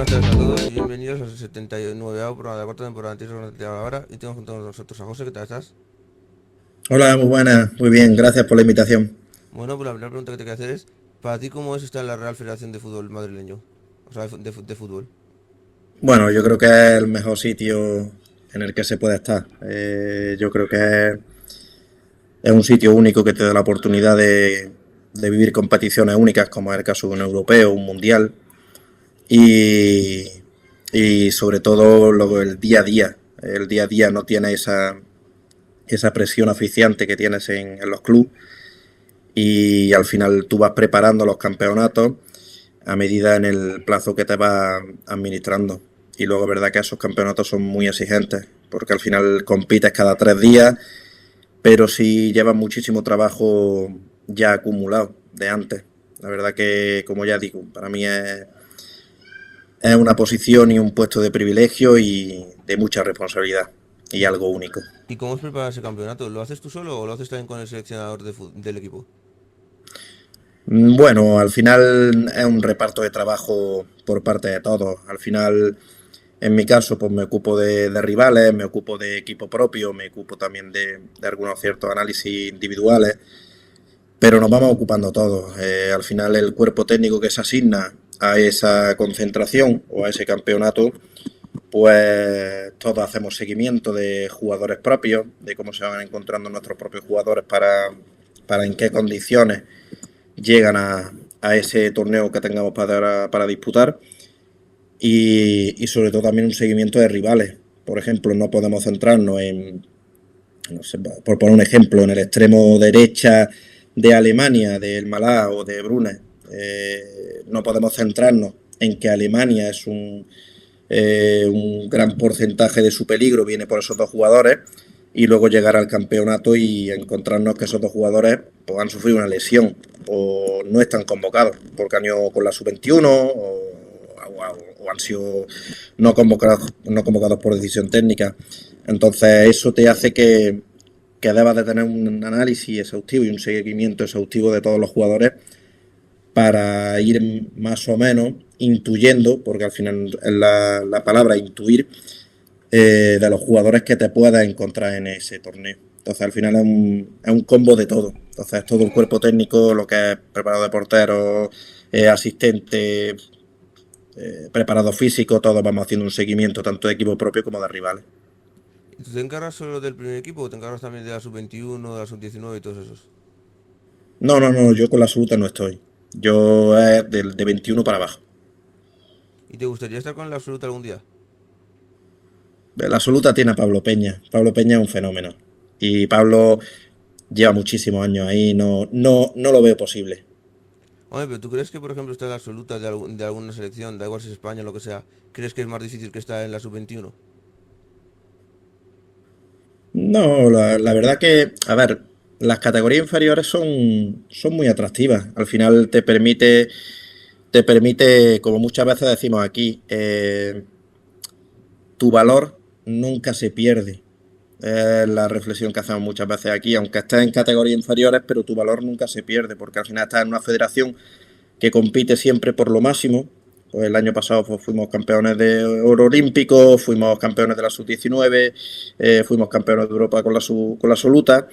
Buenas tardes a todos y bienvenidos al 79º programa de la cuarta temporada de Noticias de la Hora. Y tengo junto con nosotros a José. ¿Qué tal estás? Hola, muy buenas, muy bien, gracias por la invitación. Bueno, pues la primera pregunta que te quiero hacer es, ¿para ti cómo es estar en la Real Federación de Fútbol madrileño? O sea, de fútbol. Bueno, yo creo que es el mejor sitio en el que se puede estar. Yo creo que es un sitio único que te da la oportunidad de vivir competiciones únicas, como es el caso de un europeo, un mundial, y, y sobre todo luego el día a día. El día a día no tiene esa presión aficiante que tienes en los clubes y al final tú vas preparando los campeonatos a medida en el plazo que te vas administrando. Y luego es verdad que esos campeonatos son muy exigentes, porque al final compites cada 3 días, pero sí llevas muchísimo trabajo ya acumulado de antes. La verdad que, como ya digo, para mí es una posición y un puesto de privilegio y de mucha responsabilidad y algo único. ¿Y cómo es preparar ese campeonato? ¿Lo haces tú solo o lo haces también con el seleccionador del equipo? Bueno, al final es un reparto de trabajo por parte de todos. Al final, en mi caso, pues me ocupo de rivales, me ocupo de equipo propio, me ocupo también de algunos ciertos análisis individuales, pero nos vamos ocupando todos. Al final, el cuerpo técnico que se asigna a esa concentración o a ese campeonato, pues todos hacemos seguimiento de jugadores propios, de cómo se van encontrando nuestros propios jugadores para en qué condiciones llegan a ese torneo que tengamos para disputar y sobre todo también un seguimiento de rivales. Por ejemplo, no podemos centrarnos en, no sé, por poner un ejemplo, en el extremo derecha de Alemania, del Malá o de Brunei. No podemos centrarnos en que Alemania es un gran porcentaje de su peligro, viene por esos dos jugadores, y luego llegar al campeonato y encontrarnos que esos dos jugadores pues, han sufrido una lesión o no están convocados porque han ido con la sub-21 o han sido no convocados por decisión técnica. Entonces eso te hace que debas de tener un análisis exhaustivo y un seguimiento exhaustivo de todos los jugadores para ir más o menos intuyendo, porque al final es la palabra intuir, de los jugadores que te puedas encontrar en ese torneo. Entonces al final es un combo de todo. Entonces todo el cuerpo técnico, lo que es preparado de porteros, asistente, preparado físico, todos vamos haciendo un seguimiento tanto de equipo propio como de rivales. ¿Y tú te encargas solo del primer equipo o te encargas también de la sub-21, de la sub-19 y todos esos? No, no, no, yo con la absoluta no estoy. Yo es de 21 para abajo. ¿Y te gustaría estar con la absoluta algún día? La absoluta tiene a Pablo Peña. Pablo Peña es un fenómeno. Y Pablo lleva muchísimos años ahí, no lo veo posible. Hombre, pero ¿tú crees que, por ejemplo, estar en la absoluta de alguna selección, da igual si es España o lo que sea, crees que es más difícil que estar en la sub-21? No, la verdad que, a ver, las categorías inferiores son muy atractivas. Al final te permite, como muchas veces decimos aquí, tu valor nunca se pierde. Es la reflexión que hacemos muchas veces aquí, aunque estés en categorías inferiores, pero tu valor nunca se pierde, porque al final estás en una federación que compite siempre por lo máximo. Pues el año pasado pues, fuimos campeones de oro olímpico, fuimos campeones de la sub-19, fuimos campeones de Europa con la absoluta.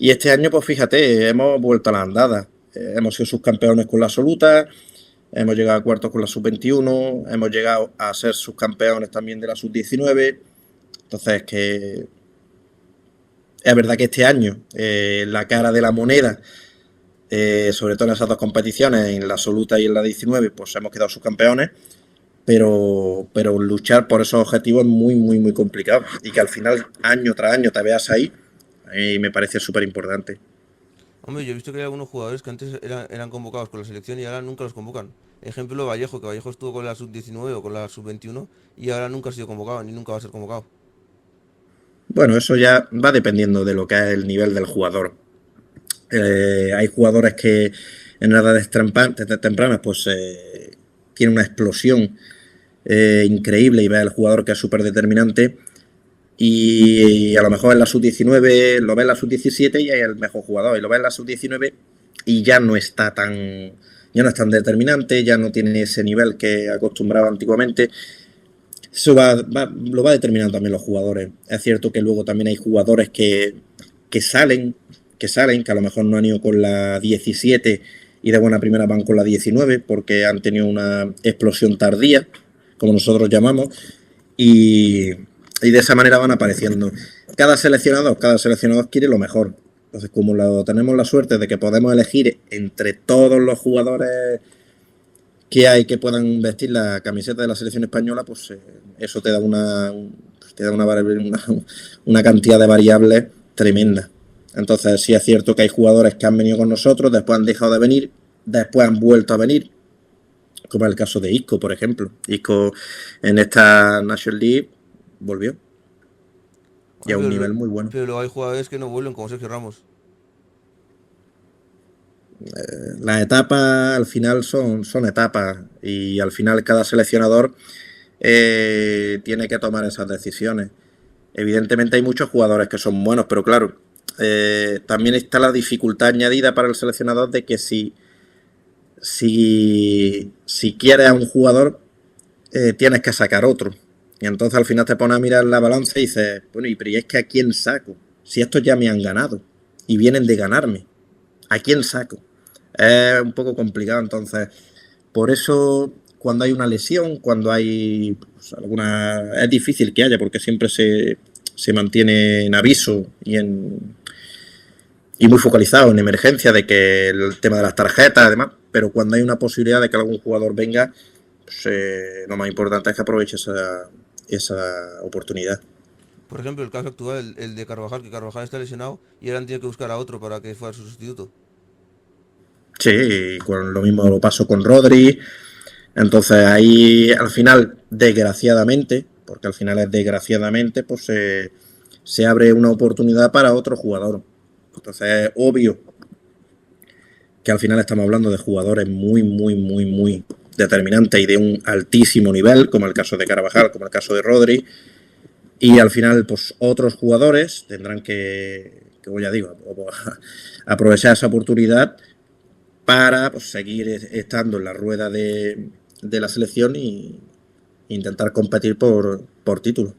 Y este año, pues fíjate, hemos vuelto a la andada. Hemos sido subcampeones con la absoluta, hemos llegado a cuartos con la sub-21, hemos llegado a ser subcampeones también de la sub-19. Entonces, que es verdad que este año la cara de la moneda, sobre todo en esas dos competiciones, en la absoluta y en la 19, pues hemos quedado subcampeones, pero luchar por esos objetivos es muy, muy, muy complicado. Y que al final, año tras año, te veas ahí, me parece súper importante. Hombre, yo he visto que hay algunos jugadores que antes eran convocados con la selección y ahora nunca los convocan. Ejemplo, Vallejo, que Vallejo estuvo con la sub-19 o con la sub-21 y ahora nunca ha sido convocado, ni nunca va a ser convocado. Bueno, eso ya va dependiendo de lo que es el nivel del jugador. Hay jugadores que en edades tempranas pues tienen una explosión increíble y ve al jugador que es súper determinante y a lo mejor en la sub-19 lo ve en la sub-17 y es el mejor jugador y lo ve en la sub-19 y ya no está ya no es tan determinante, ya no tiene ese nivel que acostumbraba antiguamente. Eso lo va determinando también los jugadores. Es cierto que luego también hay jugadores que salen, que a lo mejor no han ido con la 17 y de buena primera van con la 19 porque han tenido una explosión tardía, como nosotros llamamos, y de esa manera van apareciendo. Cada seleccionador quiere lo mejor. Entonces, como tenemos la suerte de que podemos elegir entre todos los jugadores que hay que puedan vestir la camiseta de la selección española, pues eso te da una cantidad de variables tremenda. Entonces sí es cierto que hay jugadores que han venido con nosotros, después han dejado de venir, después han vuelto a venir, como es el caso de Isco, por ejemplo. Isco en esta National League volvió y a un nivel muy bueno. Pero luego hay jugadores que no vuelven, como Sergio Ramos. Las etapas al final son etapas y al final cada seleccionador tiene que tomar esas decisiones. Evidentemente hay muchos jugadores que son buenos, pero claro, también está la dificultad añadida para el seleccionador de que si quieres a un jugador, tienes que sacar otro. Y entonces al final te pones a mirar la balanza y dices, bueno, pero ¿y es que a quién saco? Si estos ya me han ganado y vienen de ganarme, ¿a quién saco? Es un poco complicado, entonces por eso cuando hay una lesión, cuando hay pues, es difícil que haya porque siempre se mantiene en aviso y muy focalizado en emergencia de que el tema de las tarjetas además, pero cuando hay una posibilidad de que algún jugador venga, pues, lo más importante es que aproveche esa oportunidad. Por ejemplo, el caso actual, el de Carvajal, que Carvajal está lesionado y ahora han tenido que buscar a otro para que fuera su sustituto. Sí, con lo mismo lo pasó con Rodri. Entonces ahí al final, desgraciadamente, porque al final es desgraciadamente, pues se abre una oportunidad para otro jugador. Entonces es obvio que al final estamos hablando de jugadores muy, muy, muy, muy determinantes y de un altísimo nivel, como el caso de Carvajal, como el caso de Rodri. Y al final, pues otros jugadores tendrán como ya digo, aprovechar esa oportunidad para pues, seguir estando en la rueda de la selección e intentar competir por título.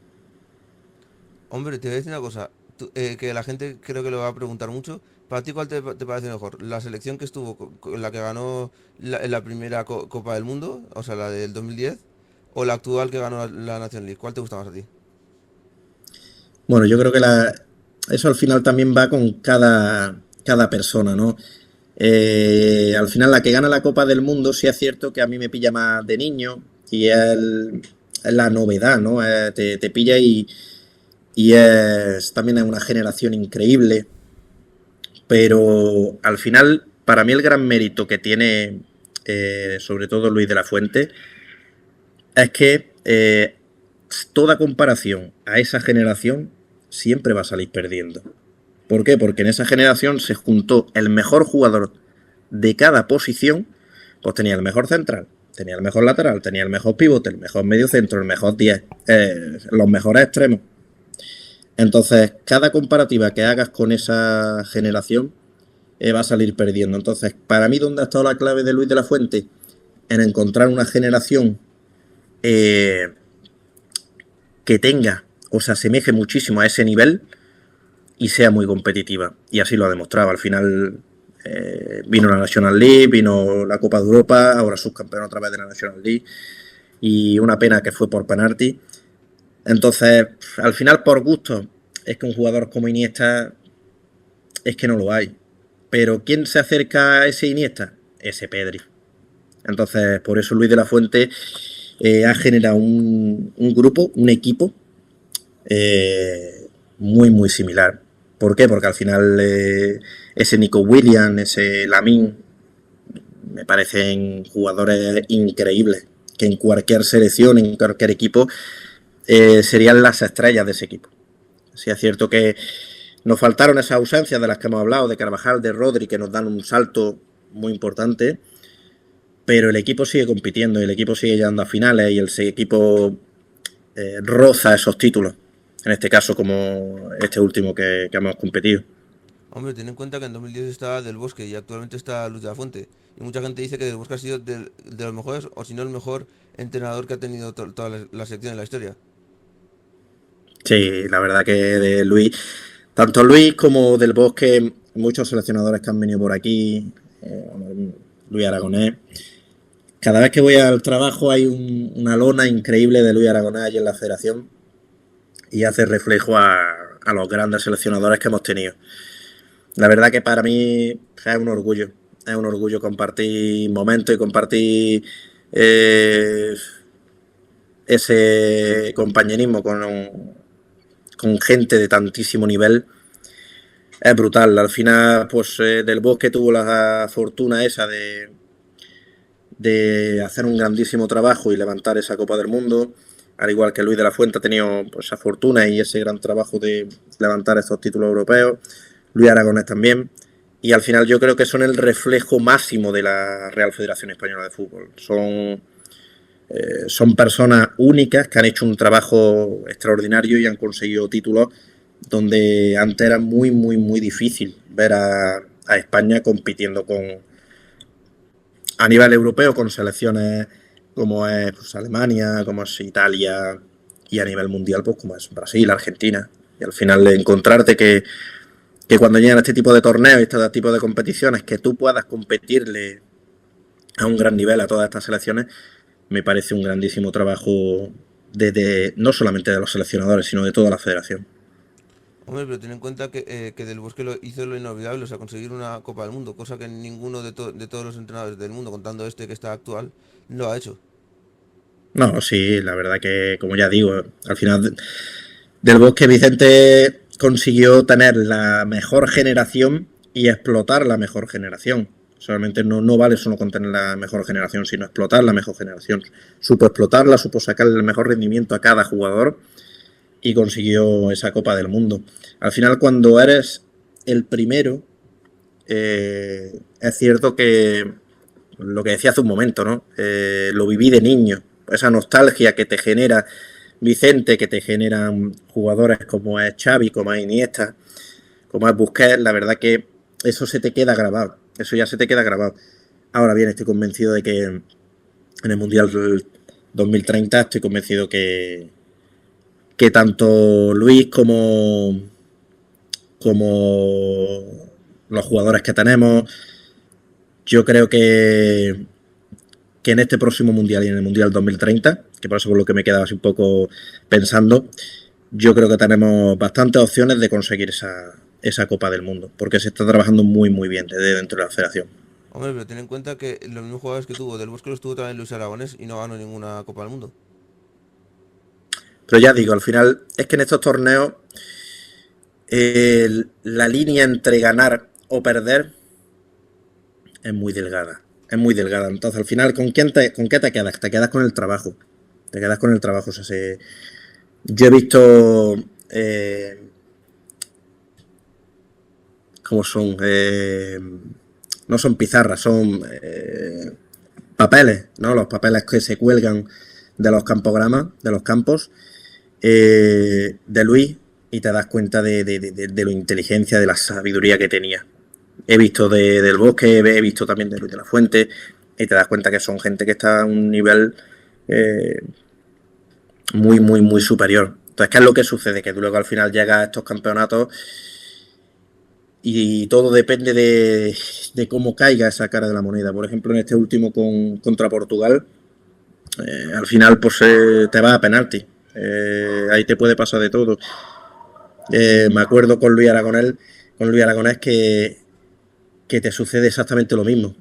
Hombre, te voy a decir una cosa, que la gente creo que lo va a preguntar mucho. ¿Para ti cuál te parece mejor? ¿La selección que estuvo, con la que ganó la primera Copa del Mundo, o sea, la del 2010, o la actual que ganó la National League? ¿Cuál te gusta más a ti? Bueno, yo creo que eso al final también va con cada persona, ¿no? Al final la que gana la Copa del Mundo sí es cierto que a mí me pilla más de niño y es la novedad, ¿no? Te pilla y también es una generación increíble, pero al final para mí el gran mérito que tiene sobre todo Luis de la Fuente es que toda comparación a esa generación siempre va a salir perdiendo. ¿Por qué? Porque en esa generación se juntó el mejor jugador de cada posición, pues tenía el mejor central, tenía el mejor lateral, tenía el mejor pivote, el mejor medio centro, el mejor 10, los mejores extremos. Entonces, cada comparativa que hagas con esa generación va a salir perdiendo. Entonces, para mí, ¿dónde ha estado la clave de Luis de la Fuente? En encontrar una generación que tenga o se asemeje muchísimo a ese nivel y sea muy competitiva. Y así lo ha demostrado. Al final vino la National League, vino la Copa de Europa, ahora subcampeón otra vez de la National League. Y una pena que fue por penalti. Entonces, al final, por gusto, es que un jugador como Iniesta es que no lo hay. Pero ¿quién se acerca a ese Iniesta? Ese Pedri. Entonces, por eso Luis de la Fuente ha generado un grupo, un equipo muy, muy similar. ¿Por qué? Porque al final ese Nico Williams, ese Lamine, me parecen jugadores increíbles, que en cualquier selección, en cualquier equipo, serían las estrellas de ese equipo. Sí es cierto que nos faltaron esas ausencias de las que hemos hablado, de Carvajal, de Rodri, que nos dan un salto muy importante, pero el equipo sigue compitiendo, el equipo sigue llegando a finales y el equipo roza esos títulos, en este caso como este último que hemos competido. Hombre, ten en cuenta que en 2010 estaba Del Bosque y actualmente está Luis de la Fuente. Y mucha gente dice que Del Bosque ha sido de los mejores, o si no el mejor entrenador que ha tenido toda la selección en la historia. Sí, la verdad que de Luis, tanto Luis como Del Bosque, muchos seleccionadores que han venido por aquí, Luis Aragonés. Cada vez que voy al trabajo hay una lona increíble de Luis Aragonés allí en la federación y hace reflejo a los grandes seleccionadores que hemos tenido. La verdad que para mí es un orgullo compartir momentos y compartir eh, ese compañerismo con gente de tantísimo nivel. Es brutal. Al final, pues Del Bosque tuvo la fortuna esa de hacer un grandísimo trabajo y levantar esa Copa del Mundo, al igual que Luis de la Fuente ha tenido pues, esa fortuna y ese gran trabajo de levantar estos títulos europeos, Luis Aragonés también, y al final yo creo que son el reflejo máximo de la Real Federación Española de Fútbol. Son personas únicas que han hecho un trabajo extraordinario y han conseguido títulos donde antes era muy difícil ver a España compitiendo a nivel europeo con selecciones como es pues, Alemania, como es Italia y a nivel mundial pues como es Brasil, Argentina. Y al final de encontrarte que cuando llegan a este tipo de torneos y este tipo de competiciones que tú puedas competirle a un gran nivel a todas estas selecciones, me parece un grandísimo trabajo no solamente de los seleccionadores, sino de toda la federación. Hombre, pero ten en cuenta que Del Bosque lo hizo lo inolvidable, o sea, conseguir una Copa del Mundo, cosa que ninguno de todos los entrenadores del mundo, contando este que está actual, lo ha hecho. No, sí, la verdad que, como ya digo, al final Del Bosque Vicente consiguió tener la mejor generación y explotar la mejor generación. Solamente no vale solo con tener la mejor generación, sino explotar la mejor generación. Supo explotarla, supo sacar el mejor rendimiento a cada jugador y consiguió esa Copa del Mundo. Al final, cuando eres el primero, es cierto que lo que decía hace un momento, ¿no? Lo viví de niño. Esa nostalgia que te genera Vicente, que te generan jugadores como es Xavi, como es Iniesta, como es Busquets, la verdad que eso se te queda grabado. Eso ya se te queda grabado. Ahora bien, estoy convencido de que en el Mundial 2030 estoy convencido que tanto Luis como los jugadores que tenemos, yo creo que en este próximo Mundial y en el Mundial 2030, que por eso por lo que me quedaba así un poco pensando, yo creo que tenemos bastantes opciones de conseguir esa Copa del Mundo, porque se está trabajando muy bien desde dentro de la federación. Hombre, pero ten en cuenta que los mismos jugadores que tuvo Del Bosque los tuvo también Luis Aragonés y no ganó ninguna Copa del Mundo. Pero ya digo, al final es que en estos torneos la línea entre ganar o perder es muy delgada. Es muy delgada. Entonces, al final, ¿con qué te quedas? Te quedas con el trabajo. Te quedas con el trabajo. O sea, yo he visto cómo son. No son pizarras, son papeles, ¿no? Los papeles que se cuelgan de los campogramas, de los campos, de Luis, y te das cuenta de la inteligencia, de la sabiduría que tenía. He visto Del Bosque, he visto también de Luis de la Fuente, y te das cuenta que son gente que está a un nivel muy superior. Entonces, ¿qué es lo que sucede? Que tú luego al final llegas a estos campeonatos y todo depende de cómo caiga esa cara de la moneda. Por ejemplo, en este último contra Portugal, al final pues te va a penalti. Ahí te puede pasar de todo. Me acuerdo con Luis Aragonés que te sucede exactamente lo mismo.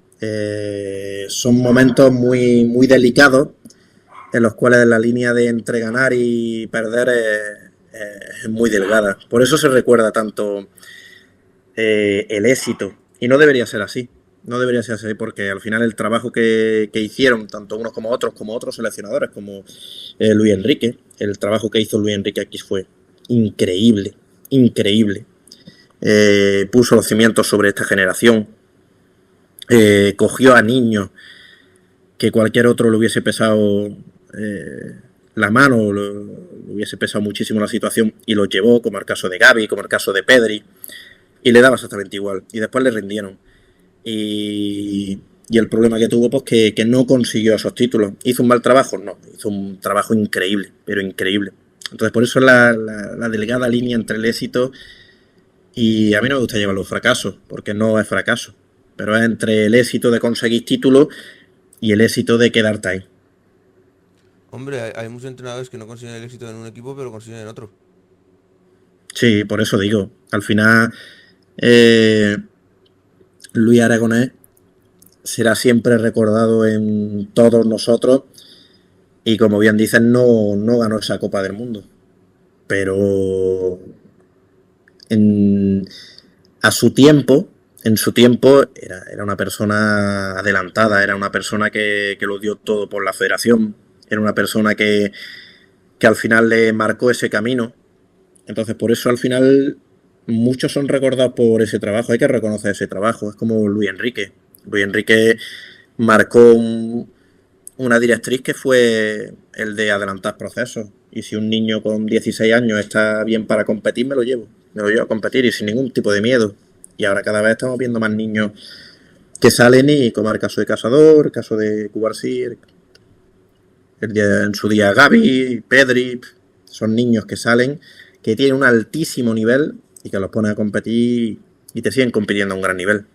Son momentos muy delicados en los cuales la línea de entre ganar y perder es muy delgada. Por eso se recuerda tanto el éxito. Y no debería ser así. No debería ser así porque al final el trabajo que hicieron tanto unos como otros seleccionadores como Luis Enrique, el trabajo que hizo Luis Enrique aquí fue increíble. Puso los cimientos sobre esta generación. Cogió a niños que cualquier otro le hubiese pesado la mano, le hubiese pesado muchísimo la situación y los llevó, como el caso de Gavi, como el caso de Pedri. y le daba exactamente igual. Y después le rindieron. Y el problema que tuvo, pues que no consiguió esos títulos. ¿Hizo un mal trabajo? No, hizo un trabajo increíble, pero increíble. Entonces, por eso es la delgada línea entre el éxito y a mí no me gusta llevar los fracasos, porque no es fracaso, pero es entre el éxito de conseguir títulos y el éxito de quedarte ahí. Hombre, hay muchos entrenadores que no consiguen el éxito en un equipo, pero consiguen en otro. Sí, por eso digo, al final eh, Luis Aragonés será siempre recordado en todos nosotros y como bien dices, no ganó esa Copa del Mundo, pero en, a su tiempo, en su tiempo, era una persona adelantada, era una persona que lo dio todo por la federación, era una persona que al final le marcó ese camino. Entonces, por eso al final muchos son recordados por ese trabajo, hay que reconocer ese trabajo, es como Luis Enrique. Luis Enrique marcó una directriz que fue el de adelantar procesos. Y si un niño con 16 años está bien para competir, me lo llevo a competir y sin ningún tipo de miedo. Y ahora cada vez estamos viendo más niños que salen y como el caso de Casador, el caso de Cubarsí, en su día Gaby, Pedri, son niños que salen, que tienen un altísimo nivel y que los ponen a competir y te siguen compitiendo a un gran nivel.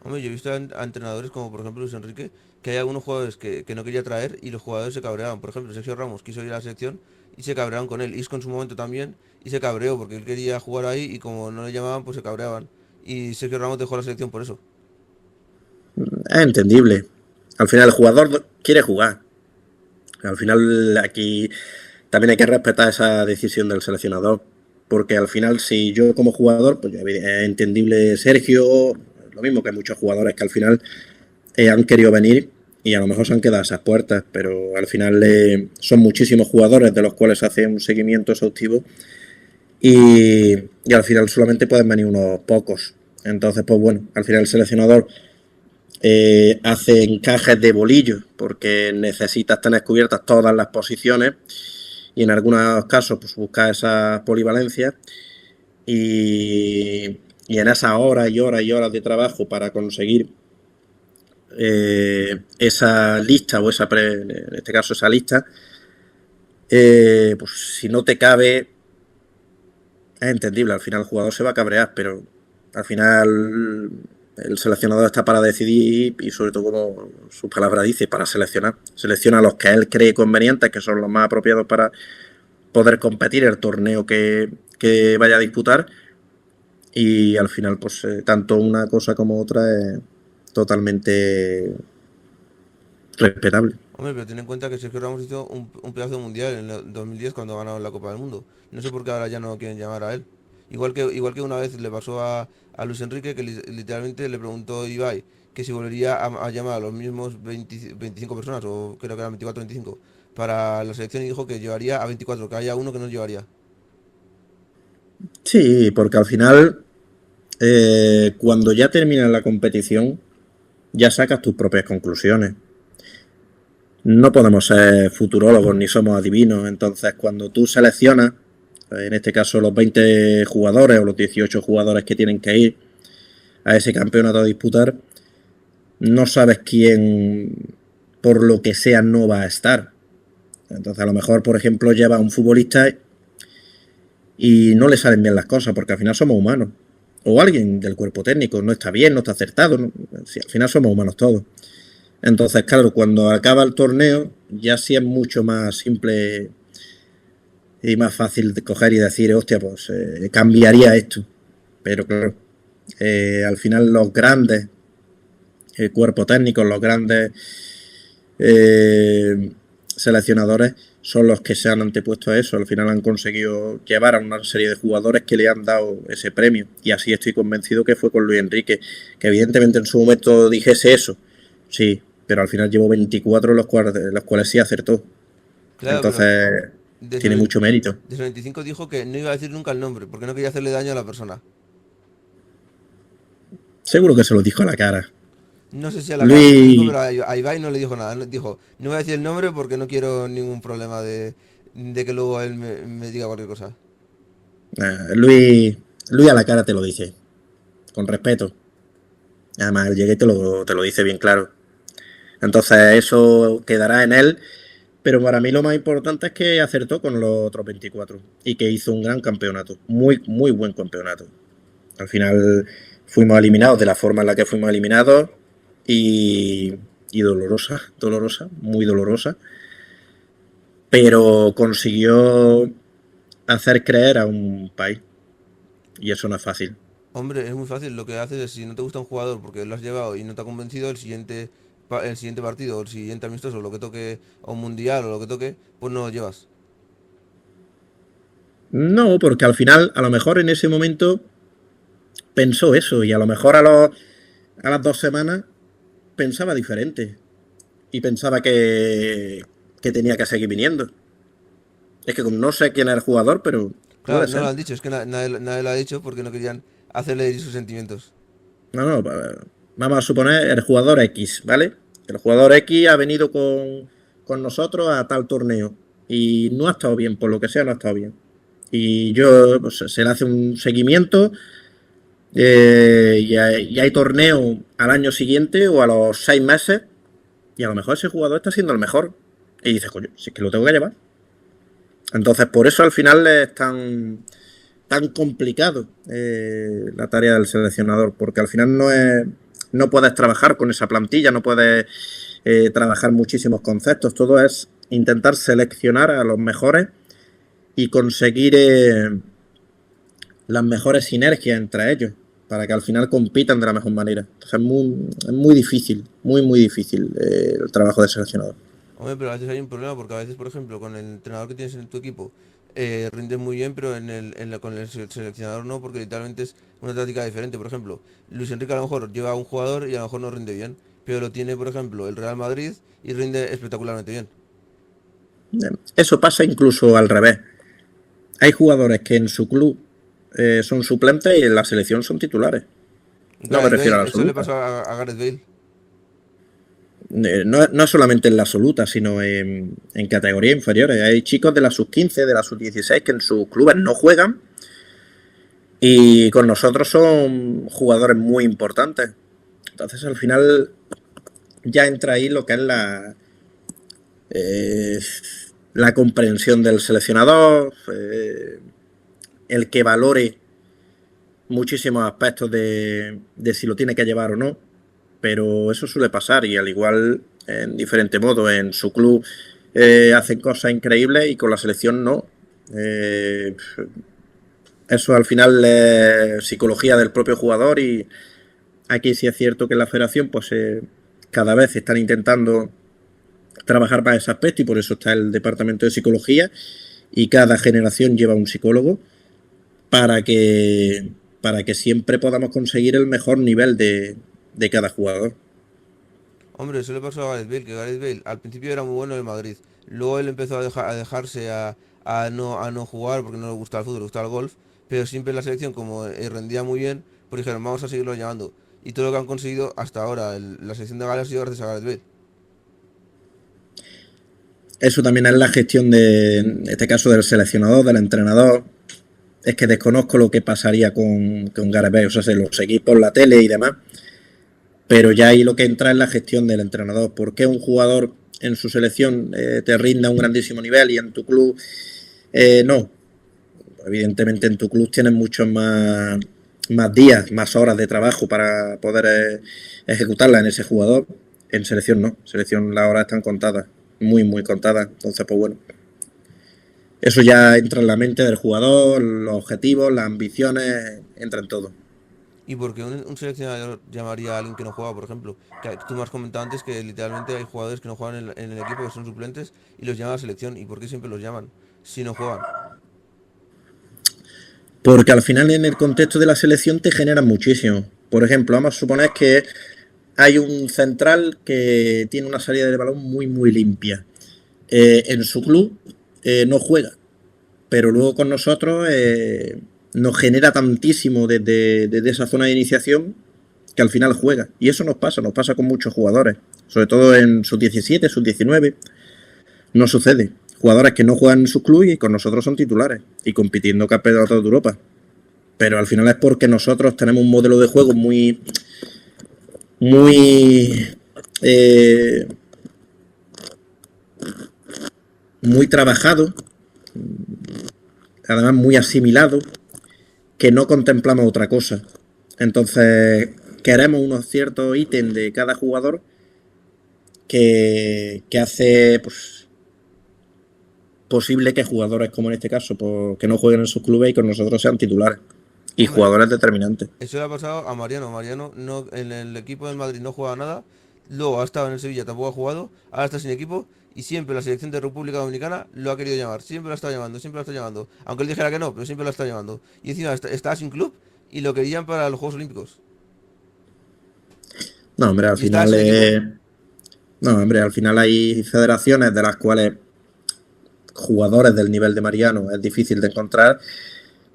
Hombre, yo he visto a entrenadores como por ejemplo Luis Enrique, que hay algunos jugadores que no quería traer y los jugadores se cabreaban. Por ejemplo, Sergio Ramos quiso ir a la selección y se cabreaban con él. Isco en su momento también y se cabreó porque él quería jugar ahí y como no le llamaban, pues se cabreaban. Y Sergio Ramos dejó la selección por eso. Es entendible. Al final el jugador quiere jugar. Al final aquí también hay que respetar esa decisión del seleccionador. Porque al final si yo como jugador, pues es entendible Sergio, lo mismo que muchos jugadores que al final han querido venir y a lo mejor se han quedado a esas puertas, pero al final son muchísimos jugadores de los cuales se hace un seguimiento exhaustivo y al final solamente pueden venir unos pocos. Entonces, pues bueno, al final el seleccionador hace encajes de bolillo porque necesitas tener cubiertas todas las posiciones y en algunos casos pues buscar esa polivalencia y en esas horas y horas y horas de trabajo para conseguir esa lista o en este caso esa lista, pues si no te cabe es entendible, al final el jugador se va a cabrear, pero al final el seleccionador está para decidir y sobre todo como su palabra dice, para seleccionar. Selecciona a los que él cree convenientes, que son los más apropiados para poder competir el torneo que vaya a disputar y al final pues tanto una cosa como otra es totalmente respetable. Hombre, pero ten en cuenta que Sergio Ramos hizo un pedazo de mundial en el 2010 cuando ganaron la Copa del Mundo. No sé por qué ahora ya no quieren llamar a él. Igual que una vez le pasó a Luis Enrique que literalmente le preguntó Ibai que si volvería a llamar a los mismos 20 25 personas, o creo que eran 24 o 25, para la selección y dijo que llevaría a 24, que haya uno que no llevaría. Sí, porque al final cuando ya termina la competición ya sacas tus propias conclusiones. No podemos ser futurólogos ni somos adivinos, entonces cuando tú seleccionas, en este caso los 20 jugadores o los 18 jugadores que tienen que ir a ese campeonato a disputar, no sabes quién por lo que sea no va a estar. Entonces a lo mejor, por ejemplo, lleva a un futbolista y no le salen bien las cosas porque al final somos humanos. O alguien del cuerpo técnico no está bien, no está acertado. ¿No? Sí, al final somos humanos todos. Entonces, claro, cuando acaba el torneo, ya sí es mucho más simple y más fácil de coger y decir, hostia, pues cambiaría esto. Pero claro, al final los grandes cuerpos técnicos, los grandes seleccionadores son los que se han antepuesto a eso. Al final han conseguido llevar a una serie de jugadores que le han dado ese premio. Y así estoy convencido que fue con Luis Enrique, que evidentemente en su momento dijese eso. Sí, pero al final llevó 24 los cuales sí acertó. Claro, pero Entonces de esos, tiene mucho mérito. de esos 25 dijo que no iba a decir nunca el nombre porque no quería hacerle daño a la persona. Seguro que se lo dijo a la cara. No sé si a la cara se lo dijo, Luis, pero a Ibai no le dijo nada. Dijo, no voy a decir el nombre porque no quiero ningún problema de que luego él me diga cualquier cosa. Luis, Luis a la cara te lo dice. con respeto. Además, él llega y te lo dice bien claro. Entonces eso quedará en él, pero para mí lo más importante es que acertó con los otros 24 y que hizo un gran campeonato, muy, muy buen campeonato. Al final fuimos eliminados de la forma en la que fuimos eliminados y dolorosa, muy dolorosa, pero consiguió hacer creer a un país y eso no es fácil. Hombre, es muy fácil. Lo que haces es, si no te gusta un jugador porque lo has llevado y no te ha convencido, el siguiente partido o el siguiente amistoso, lo que toque, o un mundial o lo que toque, pues no lo llevas. No, porque al final, a lo mejor en ese momento pensó eso y a lo mejor a las 2 semanas pensaba diferente y pensaba que tenía que seguir viniendo. Es que no sé quién es el jugador, pero Claro, puede no lo ser. han dicho, es que nadie lo ha dicho porque no querían hacerle herir sus sentimientos. No, vamos a suponer el jugador X, ¿vale? El jugador X ha venido con nosotros a tal torneo y no ha estado bien, por lo que sea, no ha estado bien. Y yo, pues, se le hace un seguimiento y hay torneo al año siguiente o a los 6 meses y a lo mejor ese jugador está siendo el mejor. Y dices, coño, si es que lo tengo que llevar. Entonces, por eso al final es tan complicado la tarea del seleccionador, porque al final no puedes trabajar con esa plantilla, no puedes trabajar muchísimos conceptos, todo es intentar seleccionar a los mejores y conseguir las mejores sinergias entre ellos para que al final compitan de la mejor manera. Entonces es muy difícil, muy difícil el trabajo de seleccionador. Hombre, pero a veces hay un problema porque a veces, por ejemplo, con el entrenador que tienes en tu equipo, rinde muy bien, pero con el seleccionador no, porque literalmente es una táctica diferente. Por ejemplo, Luis Enrique a lo mejor lleva a un jugador y a lo mejor no rinde bien, pero lo tiene, por ejemplo, el Real Madrid y rinde espectacularmente bien. Eso pasa incluso al revés. Hay jugadores que en su club son suplentes y en la selección son titulares. No me Gareth refiero a la Bale, eso le absoluta. pasó a Gareth Bale. No solamente en la absoluta, sino en categorías inferiores. Hay chicos de la sub-15, de la sub-16 que en sus clubes no juegan y con nosotros son jugadores muy importantes. Entonces al final ya entra ahí lo que es eh, la comprensión del seleccionador, el que valore muchísimos aspectos de si lo tiene que llevar o no, pero eso suele pasar y al igual en diferente modo. En su club hacen cosas increíbles y con la selección no. Eso al final es psicología del propio jugador y aquí sí es cierto que en la federación pues cada vez están intentando trabajar más ese aspecto y por eso está el departamento de psicología y cada generación lleva un psicólogo para que, para que siempre podamos conseguir el mejor nivel de cada jugador. Hombre, eso le pasó a Gareth Bale, que Gareth Bale al principio era muy bueno en el Madrid. Luego él empezó a dejarse a no jugar porque no le gusta el fútbol, le gusta el golf. Pero siempre en la selección, como rendía muy bien, pues dijeron, vamos a seguirlo llamando. Y todo lo que han conseguido hasta ahora, la selección de Gales ha sido gracias a Gareth Bale. Eso también es la gestión en este caso del seleccionador, del entrenador. Es que desconozco lo que pasaría con Gareth Bale, o sea, se lo seguís por la tele y demás, pero ya ahí lo que entra es la gestión del entrenador. ¿Por qué un jugador en su selección te rinda a un grandísimo nivel y en tu club no? Evidentemente en tu club tienes muchos más días, más horas de trabajo para poder ejecutarla en ese jugador. En selección no, en selección las horas están contadas, muy contadas. Entonces, pues bueno, eso ya entra en la mente del jugador, los objetivos, las ambiciones, entra en todo. ¿Y por qué un seleccionador llamaría a alguien que no juega, por ejemplo? Que tú me has comentado antes que literalmente hay jugadores que no juegan en el equipo, que son suplentes, y los llama a la selección. ¿Y por qué siempre los llaman si no juegan? Porque al final en el contexto de la selección te generan muchísimo. Por ejemplo, vamos a suponer que hay un central que tiene una salida de balón muy limpia. En su club no juega, pero luego con nosotros nos genera tantísimo desde esa zona de iniciación que al final juega. Y eso nos pasa con muchos jugadores, sobre todo en sus 17, sus 19. No sucede. Jugadores que no juegan en su club y con nosotros son titulares y compitiendo campeonatos de Europa. pero al final es porque nosotros tenemos un modelo de juego muy, eh, muy trabajado, además muy asimilado, que no contemplamos otra cosa. Entonces queremos unos ciertos ítems de cada jugador que hace pues, posible que jugadores como en este caso pues, que no jueguen en sus clubes y con nosotros sean titulares y Hombre, jugadores determinantes. eso le ha pasado a Mariano. Mariano no, en el equipo del Madrid no juega nada. Luego ha estado en el Sevilla, tampoco ha jugado. Ahora está sin equipo. Y siempre la selección de República Dominicana lo ha querido llamar. Siempre lo ha estado llamando, siempre lo ha estado llamando. Aunque él dijera que no, pero siempre lo ha estado llamando. Y encima está sin club y lo querían para los Juegos Olímpicos. No, hombre, al Y está final sin equipo. no, hombre, al final hay federaciones de las cuales jugadores del nivel de Mariano es difícil de encontrar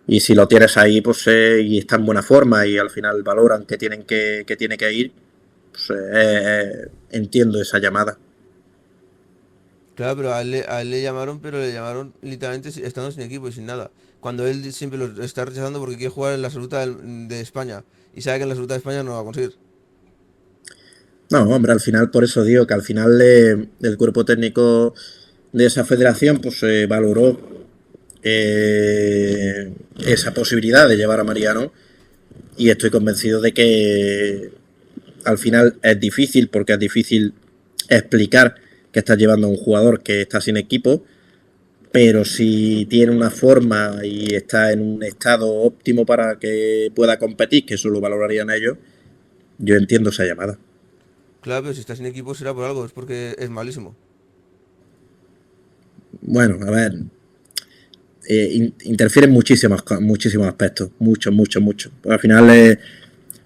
y si lo tienes ahí pues y está en buena forma y al final valoran que tiene que ir, pues entiendo esa llamada. Claro, pero a él le llamaron, pero le llamaron literalmente estando sin equipo y sin nada. Cuando él siempre lo está rechazando porque quiere jugar en la absoluta de España. Y sabe que en la absoluta de España no lo va a conseguir. No, hombre, al final por eso digo que al final el cuerpo técnico de esa federación pues valoró esa posibilidad de llevar a Mariano y estoy convencido de que al final es difícil porque es difícil explicar que estás llevando a un jugador que está sin equipo, pero si tiene una forma y está en un estado óptimo para que pueda competir, que eso lo valorarían ellos, yo entiendo esa llamada. Claro, pero si está sin equipo será por algo, es porque es malísimo. Bueno, a ver, interfieren muchísimos aspectos, muchos. Pues al final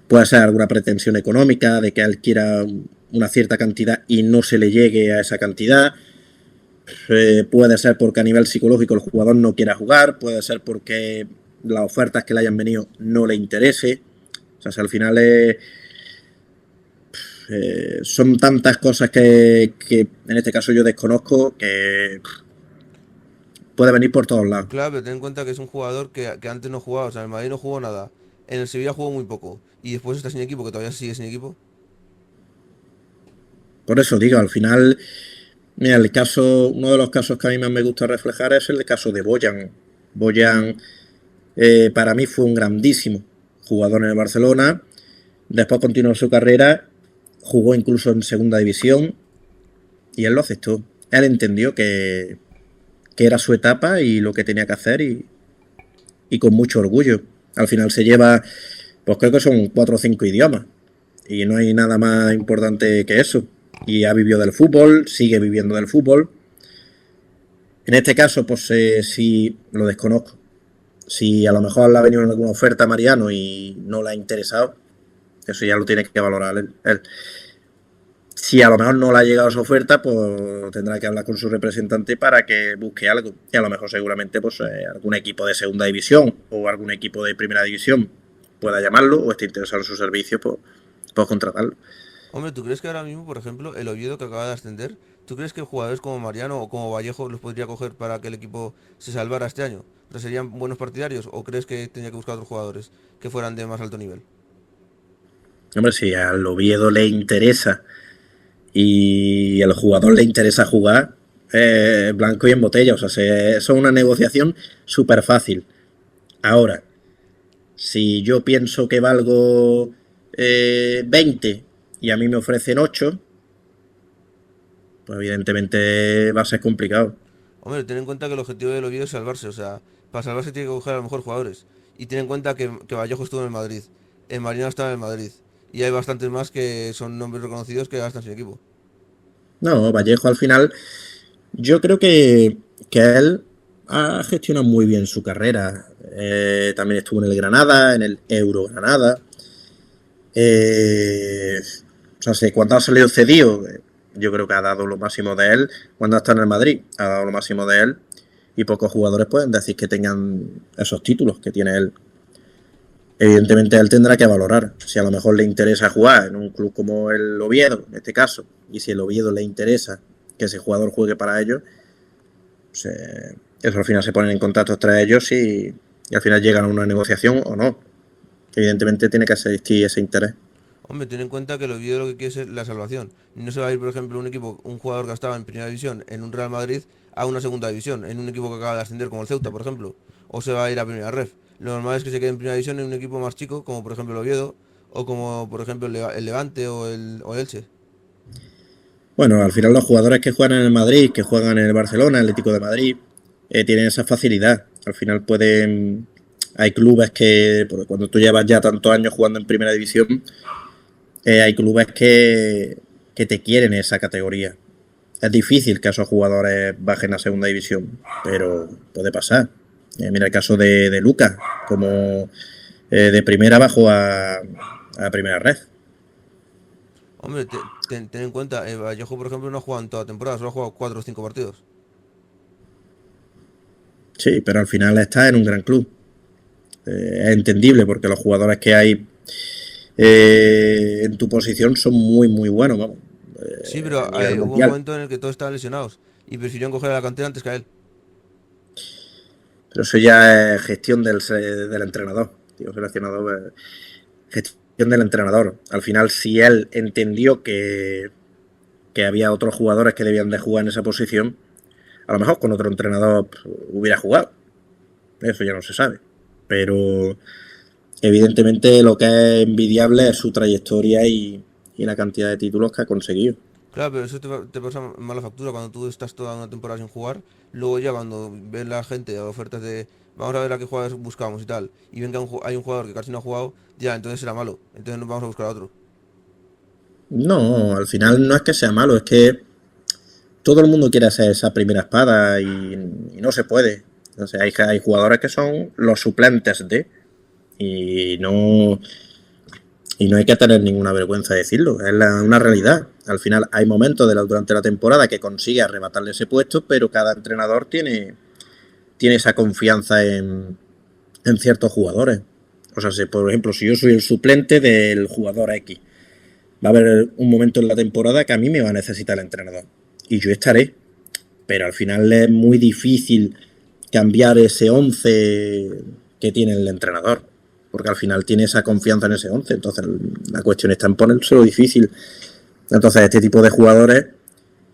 puede ser alguna pretensión económica, de que él quiera una cierta cantidad y no se le llegue a esa cantidad. Puede ser porque a nivel psicológico el jugador no quiera jugar, puede ser porque las ofertas que le hayan venido no le interese. O sea, si al final son tantas cosas que en este caso yo desconozco que puede venir por todos lados. Claro, pero ten en cuenta que es un jugador que antes no jugaba, o sea, en el Madrid no jugó nada. En el Sevilla jugó muy poco. Y después está sin equipo, que todavía sigue sin equipo. Por eso digo, al final, mira, uno de los casos que a mí más me gusta reflejar es el caso de Boyan. Boyan para mí fue un grandísimo jugador en el Barcelona. Después continuó su carrera, jugó incluso en segunda división y él lo aceptó. Él entendió que era su etapa y lo que tenía que hacer y con mucho orgullo. Al final se lleva, pues creo que son 4 o 5 idiomas y no hay nada más importante que eso. Y ha vivido del fútbol, sigue viviendo del fútbol. En este caso, pues sí lo desconozco. Si a lo mejor le ha venido alguna oferta a Mariano y no le ha interesado, eso ya lo tiene que valorar él. Si a lo mejor no le ha llegado esa oferta, pues tendrá que hablar con su representante para que busque algo. Y a lo mejor seguramente pues algún equipo de segunda división o algún equipo de primera división pueda llamarlo o esté interesado en su servicio, pues contratarlo. Hombre, ¿tú crees que ahora mismo, por ejemplo, el Oviedo que acaba de ascender, ¿tú crees que jugadores como Mariano o como Vallejo los podría coger para que el equipo se salvara este año? O sea, ¿serían buenos partidarios o crees que tenía que buscar otros jugadores que fueran de más alto nivel? Hombre, si al Oviedo le interesa y al jugador le interesa jugar, blanco y en botella. O sea, eso es una negociación súper fácil. Ahora, si yo pienso que valgo 20 y a mí me ofrecen 8, pues evidentemente va a ser complicado. Hombre, ten en cuenta que el objetivo del Oviedo es salvarse, o sea, para salvarse tiene que coger a los mejores jugadores. Y ten en cuenta que Vallejo estuvo en el Madrid, en Mariano estaba en el Madrid, y hay bastantes más que son nombres reconocidos que ahora están sin equipo. No, Vallejo al final, yo creo que él ha gestionado muy bien su carrera. También estuvo en el Granada, en el Euro Granada. O sea, cuando ha salido cedido, yo creo que ha dado lo máximo de él. Cuando está en el Madrid, ha dado lo máximo de él. Y pocos jugadores pueden decir que tengan esos títulos que tiene él. Evidentemente él tendrá que valorar si a lo mejor le interesa jugar en un club como el Oviedo, en este caso, y si el Oviedo le interesa que ese jugador juegue para ellos, pues, eso al final se ponen en contacto entre ellos y al final llegan a una negociación o no. Evidentemente tiene que existir ese interés. Hombre, ten en cuenta que el Oviedo lo que quiere es la salvación. No se va a ir, por ejemplo, un jugador que estaba en primera división en un Real Madrid a una segunda división, en un equipo que acaba de ascender como el Ceuta, por ejemplo. O se va a ir a primera ref. Lo normal es que se quede en primera división en un equipo más chico, como por ejemplo el Oviedo, o como por ejemplo el Levante o el Elche. Bueno, al final los jugadores que juegan en el Madrid, que juegan en el Barcelona, el Atlético de Madrid, tienen esa facilidad. Al final pueden... Hay clubes que, porque cuando tú llevas ya tantos años jugando en primera división, hay clubes que te quieren esa categoría. Es difícil que esos jugadores bajen a segunda división, pero puede pasar. Mira el caso de Lucas, como de primera bajó a primera red. Hombre, ten en cuenta, Vallejo, por ejemplo, no ha jugado en toda la temporada, solo ha jugado 4 o 5 partidos. Sí, pero al final está en un gran club. Es entendible porque los jugadores que hay en tu posición son muy, muy buenos, vamos, Sí, a pero nivel hubo un mundial. momento en el que todos estaban lesionados y prefirieron coger a la cantera antes que a él. Pero eso ya es gestión del entrenador. Tío, seleccionador, gestión del entrenador. Al final, si él entendió que había otros jugadores que debían de jugar en esa posición, a lo mejor con otro entrenador hubiera jugado. Eso ya no se sabe. Pero evidentemente lo que es envidiable es su trayectoria y la cantidad de títulos que ha conseguido. Claro, pero eso te pasa mala factura cuando tú estás toda una temporada sin jugar. Luego ya cuando ven la gente ofertas de vamos a ver a qué jugadores buscamos y tal, y ven que hay un jugador que casi no ha jugado, ya, entonces será malo. Entonces nos vamos a buscar a otro. No, al final no es que sea malo, es que todo el mundo quiere hacer esa primera espada y no se puede. O sea, hay jugadores que son los suplentes de y no y no hay que tener ninguna vergüenza de decirlo, es una realidad. Al final hay momentos durante la temporada que consigue arrebatarle ese puesto, pero cada entrenador tiene esa confianza en ciertos jugadores. O sea, si, por ejemplo, si yo soy el suplente del jugador X, va a haber un momento en la temporada que a mí me va a necesitar el entrenador. Y yo estaré. Pero al final es muy difícil cambiar ese 11 que tiene el entrenador. Porque al final tiene esa confianza en ese 11. Entonces la cuestión está en ponérselo difícil. Entonces este tipo de jugadores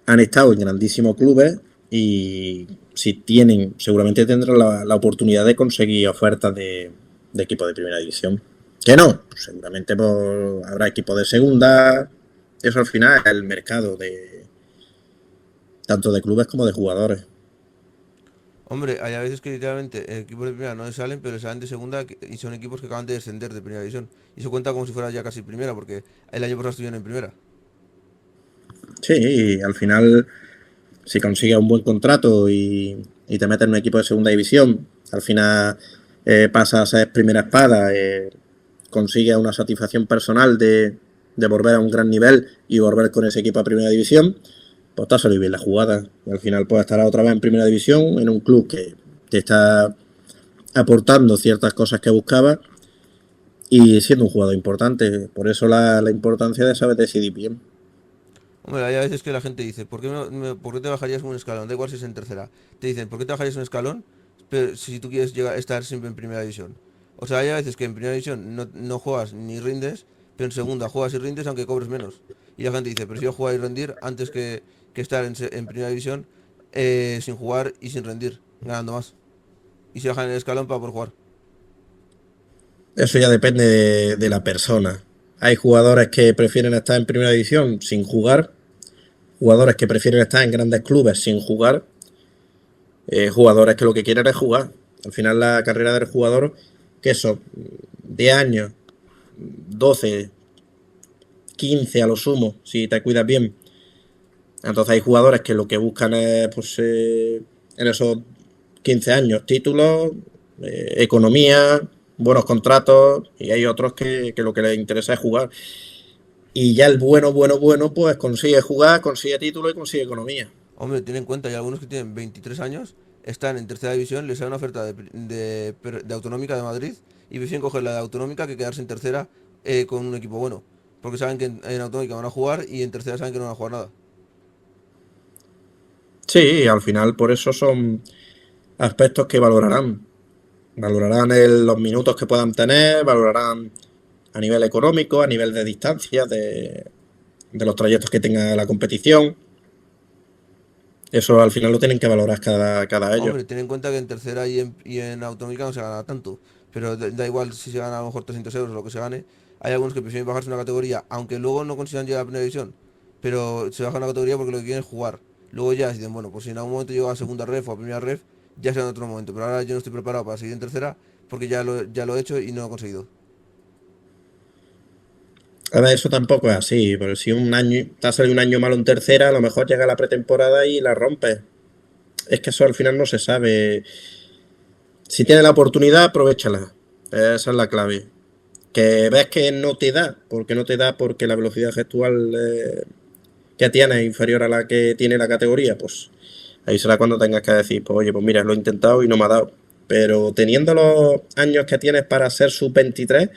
han estado en grandísimos clubes y si tienen, seguramente tendrán la oportunidad de conseguir ofertas de equipos de primera división. Que no, pues seguramente habrá equipos de segunda. Eso al final es el mercado de tanto de clubes como de jugadores. Hombre, hay a veces que literalmente equipos de primera no le salen, pero le salen de segunda y son equipos que acaban de descender de primera división. Y eso cuenta como si fuera ya casi primera, porque el año pasado estuvieron en primera. Sí, y al final, si consigues un buen contrato y te metes en un equipo de segunda división, al final pasas a ser primera espada, consigues una satisfacción personal de volver a un gran nivel y volver con ese equipo a primera división, pues te ha salido bien la jugada. Y al final puedes estar otra vez en primera división, en un club que te está aportando ciertas cosas que buscabas y siendo un jugador importante. Por eso la importancia de saber decidir bien. Hombre, hay a veces que la gente dice, ¿por qué te bajarías un escalón? Da igual si es en tercera. Te dicen, ¿por qué te bajarías un escalón? Pero si tú quieres estar siempre en primera división. O sea, hay a veces que en primera división no juegas ni rindes, pero en segunda juegas y rindes aunque cobres menos. Y la gente dice, prefiero jugar y rendir antes que estar en primera división sin jugar y sin rendir, ganando más. Y se bajan el escalón para poder jugar. Eso ya depende de la persona. Hay jugadores que prefieren estar en primera división sin jugar, jugadores que prefieren estar en grandes clubes sin jugar, jugadores que lo que quieren es jugar. Al final la carrera del jugador, que son 10 años, 12, 15 a lo sumo, si te cuidas bien. Entonces hay jugadores que lo que buscan es, pues, en esos 15 años, títulos, economía, buenos contratos, y hay otros que lo que les interesa es jugar. Y ya el bueno, pues consigue jugar, consigue título y consigue economía. Hombre, ten en cuenta, hay algunos que tienen 23 años, están en tercera división, les sale una oferta de Autonómica de Madrid y prefieren coger la de Autonómica que quedarse en tercera con un equipo bueno. Porque saben que en Autonómica van a jugar y en tercera saben que no van a jugar nada. Sí, al final por eso son aspectos que valorarán. Valorarán los minutos que puedan tener, valorarán a nivel económico, a nivel de distancia, de los trayectos que tenga la competición. Eso al final lo tienen que valorar cada ellos. Hombre, ten en cuenta que en tercera y en autonómica no se gana tanto, pero da igual si se gana a lo mejor 300 euros o lo que se gane. Hay algunos que prefieren bajarse una categoría, aunque luego no consigan llegar a primera división, pero se bajan una categoría porque lo que quieren es jugar. Luego ya dicen, bueno, pues si en algún momento llego a segunda ref o a primera ref, ya será en otro momento, pero ahora yo no estoy preparado para seguir en tercera porque ya lo he hecho y no lo he conseguido. A ver, eso tampoco es así, porque si un año te ha salido un año malo en tercera, a lo mejor llega la pretemporada y la rompes. Es que eso al final no se sabe. Si tienes la oportunidad, aprovéchala. Esa es la clave. Que ves que no te da, porque no te da porque la velocidad gestual que tienes es inferior a la que tiene la categoría, pues ahí será cuando tengas que decir, pues oye, pues mira, lo he intentado y no me ha dado. Pero teniendo los años que tienes para ser sub-23,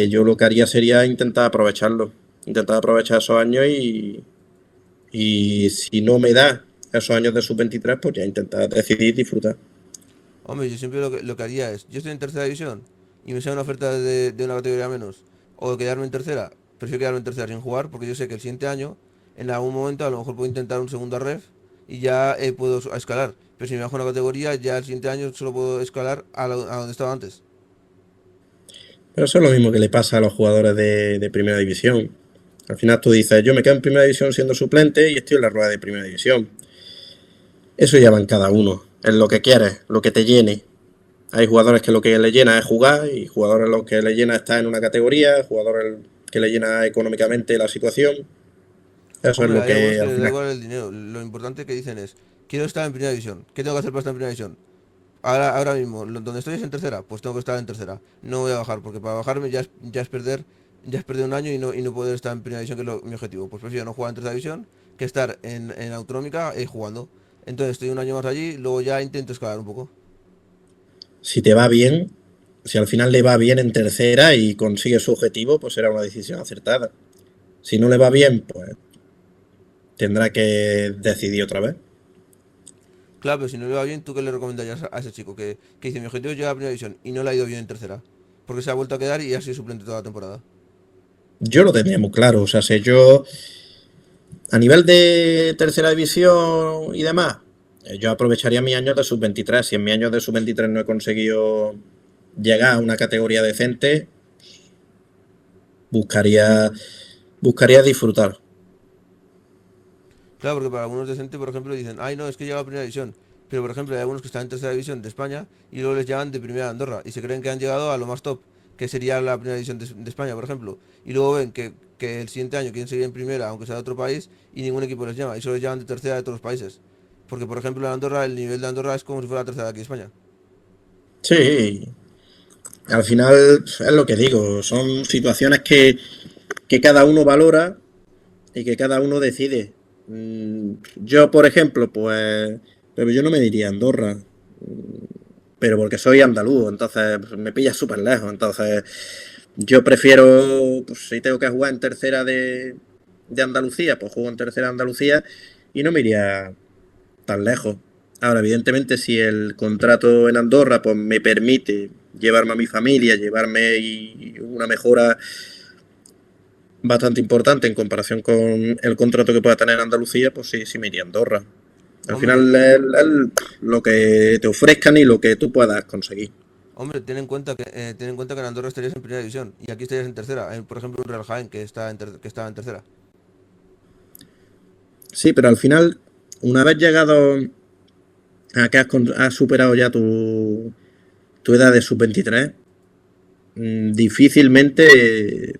yo lo que haría sería intentar aprovecharlo. Intentar aprovechar esos años y si no me da esos años de sub-23, pues ya intentar decidir disfrutar. Hombre, yo siempre lo que haría es, yo estoy en tercera división y me sale una oferta de una categoría menos, o quedarme en tercera, prefiero quedarme en tercera sin jugar, porque yo sé que el siguiente año, en algún momento, a lo mejor puedo intentar un segunda ref y ya puedo escalar. Pero si me bajo una categoría, ya el siguiente año solo puedo escalar a donde estaba antes. Pero eso es lo mismo que le pasa a los jugadores de primera división. Al final tú dices, yo me quedo en primera división siendo suplente y estoy en la rueda de primera división. Eso ya va en cada uno, en lo que quieres, lo que te llene. Hay jugadores que lo que le llena es jugar y jugadores lo que le llena es estar en una categoría, jugadores que le llena económicamente la situación. Eso es Hombre, lo hay algunos que que al les da final. igual el dinero. Lo importante que dicen es, quiero estar en primera división. ¿Qué tengo que hacer para estar en primera división? Ahora mismo, donde estoy es en tercera, pues tengo que estar en tercera. No voy a bajar, porque para bajarme ya es perder un año y no poder estar en primera división, que es mi objetivo. Pues prefiero no jugar en tercera división que estar en autonómica jugando. Entonces estoy un año más allí, luego ya intento escalar un poco. Si te va bien, si al final le va bien en tercera y consigue su objetivo, pues será una decisión acertada. Si no le va bien, pues tendrá que decidir otra vez. Claro, pero si no le va bien, ¿tú qué le recomendarías a ese chico que dice mi objetivo es llegar a primera división y no le ha ido bien en tercera? Porque se ha vuelto a quedar y ha sido suplente toda la temporada. Yo lo tenía muy claro, o sea, sé yo a nivel de tercera división y demás, yo aprovecharía mis años de sub-23. Si en mis años de sub-23 no he conseguido llegar a una categoría decente, buscaría, buscaría disfrutar. Claro, porque para algunos decentes, por ejemplo, dicen, ay, no, es que llega a primera división. Pero, por ejemplo, hay algunos que están en tercera división de España y luego les llaman de primera de Andorra y se creen que han llegado a lo más top, que sería la primera división de España, por ejemplo. Y luego ven que el siguiente año quieren seguir en primera, aunque sea de otro país, y ningún equipo les llama. Y solo les llaman de tercera de todos los países. Porque, por ejemplo, en Andorra, el nivel de Andorra es como si fuera la tercera de aquí de España. Sí, al final es lo que digo, son situaciones que cada uno valora y que cada uno decide. Yo, por ejemplo, pues yo no me diría Andorra, pero porque soy andaluz, entonces pues, me pilla súper lejos. Entonces, yo prefiero, pues, si tengo que jugar en tercera de Andalucía, pues juego en tercera de Andalucía y no me iría tan lejos. Ahora, evidentemente, si el contrato en Andorra pues, me permite llevarme a mi familia, llevarme y una mejora bastante importante en comparación con el contrato que pueda tener en Andalucía, pues sí, sí me iría a Andorra. Al Hombre, final es lo que te ofrezcan y lo que tú puedas conseguir. hombre, ten en cuenta que en Andorra estarías en primera división y aquí estarías en tercera. Por ejemplo, un Real Jaén que estaba en tercera. Sí, pero al final, una vez llegado a que has superado ya tu edad de sub-23, difícilmente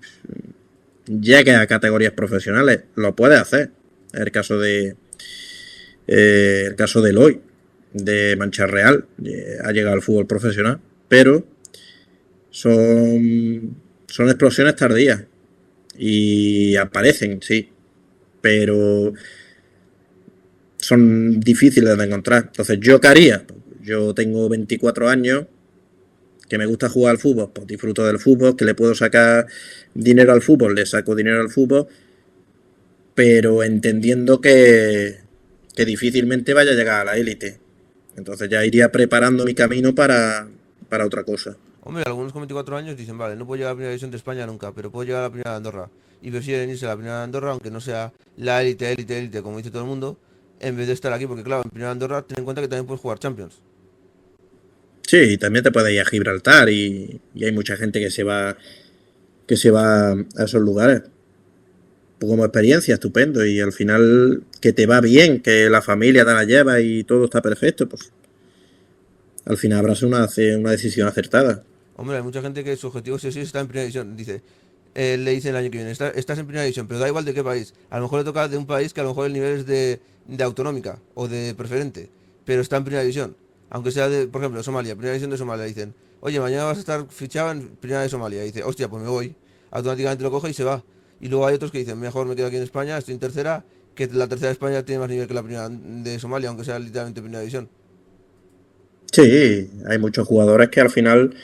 llegues a categorías profesionales. Lo puedes hacer. El caso el caso de Eloy, de Mancha Real, ha llegado al fútbol profesional, pero son explosiones tardías y aparecen, sí, pero son difíciles de encontrar. Entonces, ¿yo qué haría? Yo tengo 24 años, que me gusta jugar al fútbol, pues disfruto del fútbol, que le puedo sacar dinero al fútbol, le saco dinero al fútbol, pero entendiendo que difícilmente vaya a llegar a la élite. Entonces ya iría preparando mi camino para otra cosa. Hombre, algunos con 24 años dicen, vale, no puedo llegar a la primera división de España nunca, pero puedo llegar a la primera de Andorra. Y prefieren irse a la primera de Andorra, aunque no sea la élite, élite, élite, como dice todo el mundo, en vez de estar aquí, porque claro, en primera de Andorra, ten en cuenta que también puedes jugar Champions. Sí, y también te puedes ir a Gibraltar y hay mucha gente que se va a esos lugares. Pues como experiencia, estupendo. Y al final que te va bien, que la familia te la lleva y todo está perfecto, pues al final habrá sido una decisión acertada. Hombre, hay mucha gente que su objetivo sí o sí está en primera división. Dice, le dicen el año que viene, estás en primera división, pero da igual de qué país. A lo mejor le toca de un país que a lo mejor el nivel es de autonómica o de preferente, pero está en primera división. Aunque sea de, por ejemplo, Somalia, primera división de Somalia, dicen, oye, mañana vas a estar fichado en primera de Somalia. Y dice, hostia, pues me voy. Automáticamente lo coge y se va. Y luego hay otros que dicen, mejor me quedo aquí en España, estoy en tercera, que la tercera de España tiene más nivel que la primera de Somalia, aunque sea literalmente primera división. Sí, hay muchos jugadores que al final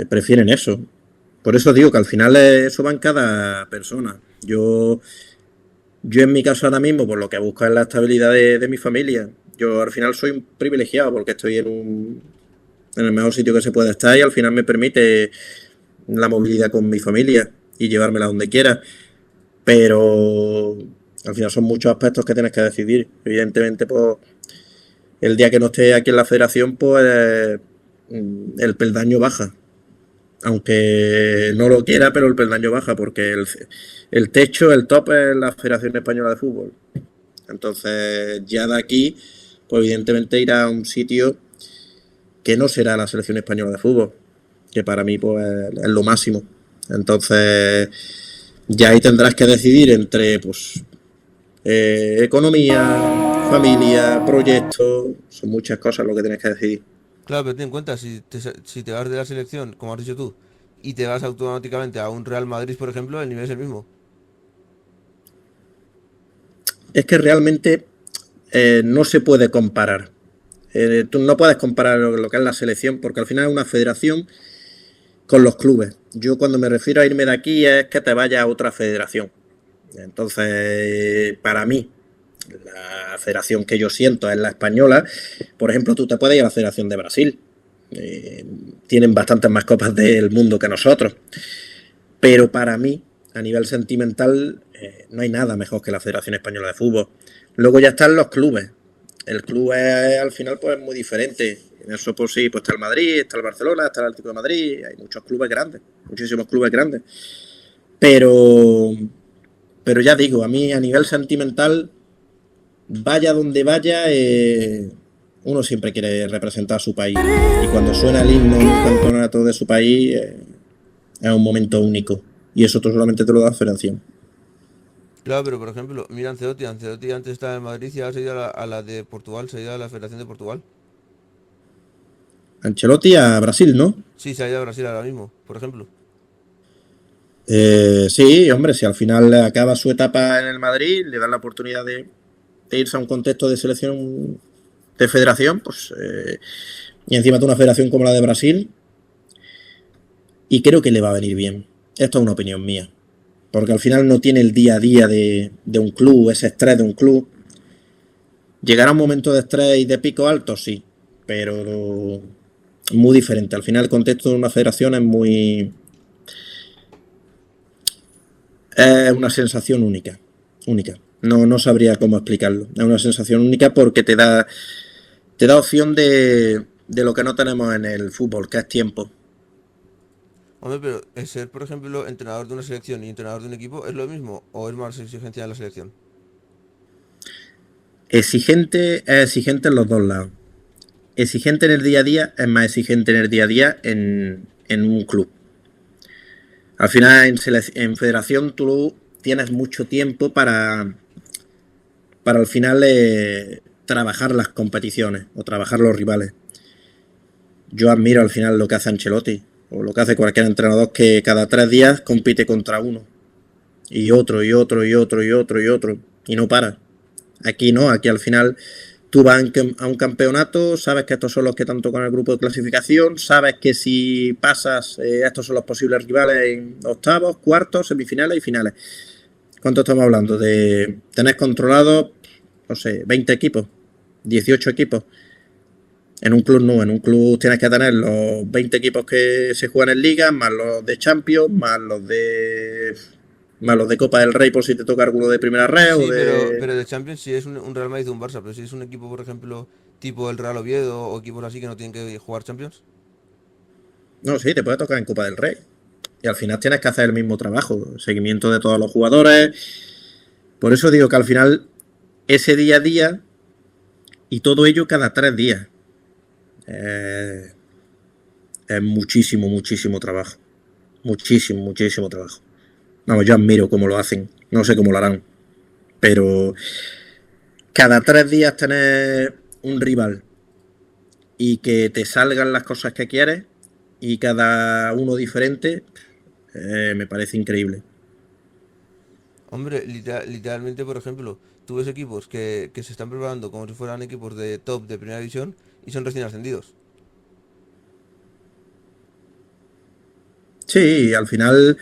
prefieren eso. Por eso digo que al final eso va en cada persona. Yo en mi caso ahora mismo, por lo que busco es la estabilidad de mi familia. Yo al final soy un privilegiado porque estoy en el mejor sitio que se puede estar y al final me permite la movilidad con mi familia y llevármela donde quiera. Pero al final son muchos aspectos que tienes que decidir. Evidentemente, pues el día que no esté aquí en la federación, pues el peldaño baja. Aunque no lo quiera, pero el peldaño baja porque el techo, el top es la Federación Española de Fútbol. Entonces ya de aquí, pues evidentemente irá a un sitio que no será la Selección Española de Fútbol, que para mí pues es lo máximo. Entonces ya ahí tendrás que decidir entre pues economía, familia, proyectos, son muchas cosas lo que tienes que decidir. Claro, pero ten en cuenta, si te vas de la selección, como has dicho tú, y te vas automáticamente a un Real Madrid, por ejemplo, el nivel es el mismo. Es que realmente no se puede comparar. Tú no puedes comparar lo que es la selección porque al final es una federación con los clubes. Yo cuando me refiero a irme de aquí es que te vayas a otra federación. Entonces, para mí, la federación que yo siento es la española. Por ejemplo, tú te puedes ir a la Federación de Brasil. Tienen bastantes más copas del mundo que nosotros. Pero para mí, a nivel sentimental, no hay nada mejor que la Federación Española de Fútbol. Luego ya están los clubes. El club es, al final pues es muy diferente. En eso pues sí, pues está el Madrid, está el Barcelona, está el Atlético de Madrid, hay muchos clubes grandes, muchísimos clubes grandes. Pero, pero ya digo, a mí a nivel sentimental, vaya donde vaya, uno siempre quiere representar a su país. Y cuando suena el himno en un campeonato de su país, es un momento único. Y eso tú solamente te lo da la federación. Claro, pero por ejemplo, mira Ancelotti antes estaba en Madrid y ahora se ha ido a la de Portugal, se ha ido a la Federación de Portugal. Ancelotti a Brasil, ¿no? Sí, se ha ido a Brasil ahora mismo, por ejemplo. Sí, hombre, si al final acaba su etapa en el Madrid, le dan la oportunidad de irse a un contexto de selección de federación, pues y encima de una federación como la de Brasil, y creo que le va a venir bien. Esto es una opinión mía, porque al final no tiene el día a día de un club, ese estrés de un club. Llegará un momento de estrés y de pico alto, sí, pero muy diferente. Al final el contexto de una federación es una sensación única, única. No sabría cómo explicarlo. Es una sensación única porque te da opción de lo que no tenemos en el fútbol, que es tiempo. Hombre, pero el ser, por ejemplo, entrenador de una selección y entrenador de un equipo, ¿es lo mismo o es más exigencia en la selección? Exigente es exigente en los dos lados. Exigente en el día a día es más exigente en el día a día en un club. Al final en federación tú tienes mucho tiempo para al final trabajar las competiciones o trabajar los rivales. Yo admiro al final lo que hace Ancelotti o lo que hace cualquier entrenador que cada 3 días compite contra uno y otro y otro y otro y otro y otro y no para. Aquí no, aquí al final tú vas a un campeonato, sabes que estos son los que te han tocado en el grupo de clasificación, sabes que si pasas, estos son los posibles rivales en octavos, cuartos, semifinales y finales. ¿Cuánto estamos hablando? De tener controlado, no sé, 20 equipos. 18 equipos. En un club no, en un club tienes que tener los 20 equipos que se juegan en Liga, más los de Champions, más los de Copa del Rey por si te toca alguno de primera red o Sí, de... pero de Champions sí es un Real Madrid o un Barça, pero si es un equipo, por ejemplo, tipo el Real Oviedo o equipos así que no tienen que jugar Champions. No, sí, te puede tocar en Copa del Rey. Y al final tienes que hacer el mismo trabajo, seguimiento de todos los jugadores. Por eso digo que al final ese día a día y todo ello cada 3 días. Eh, es muchísimo, muchísimo trabajo. Muchísimo, muchísimo trabajo. Vamos, yo admiro cómo lo hacen. No sé cómo lo harán. Pero cada 3 días tener un rival y que te salgan las cosas que quieres y cada uno diferente, me parece increíble. Hombre, literalmente, por ejemplo, tú ves equipos que se están preparando como si fueran equipos de top de primera división y son recién ascendidos. Sí, al final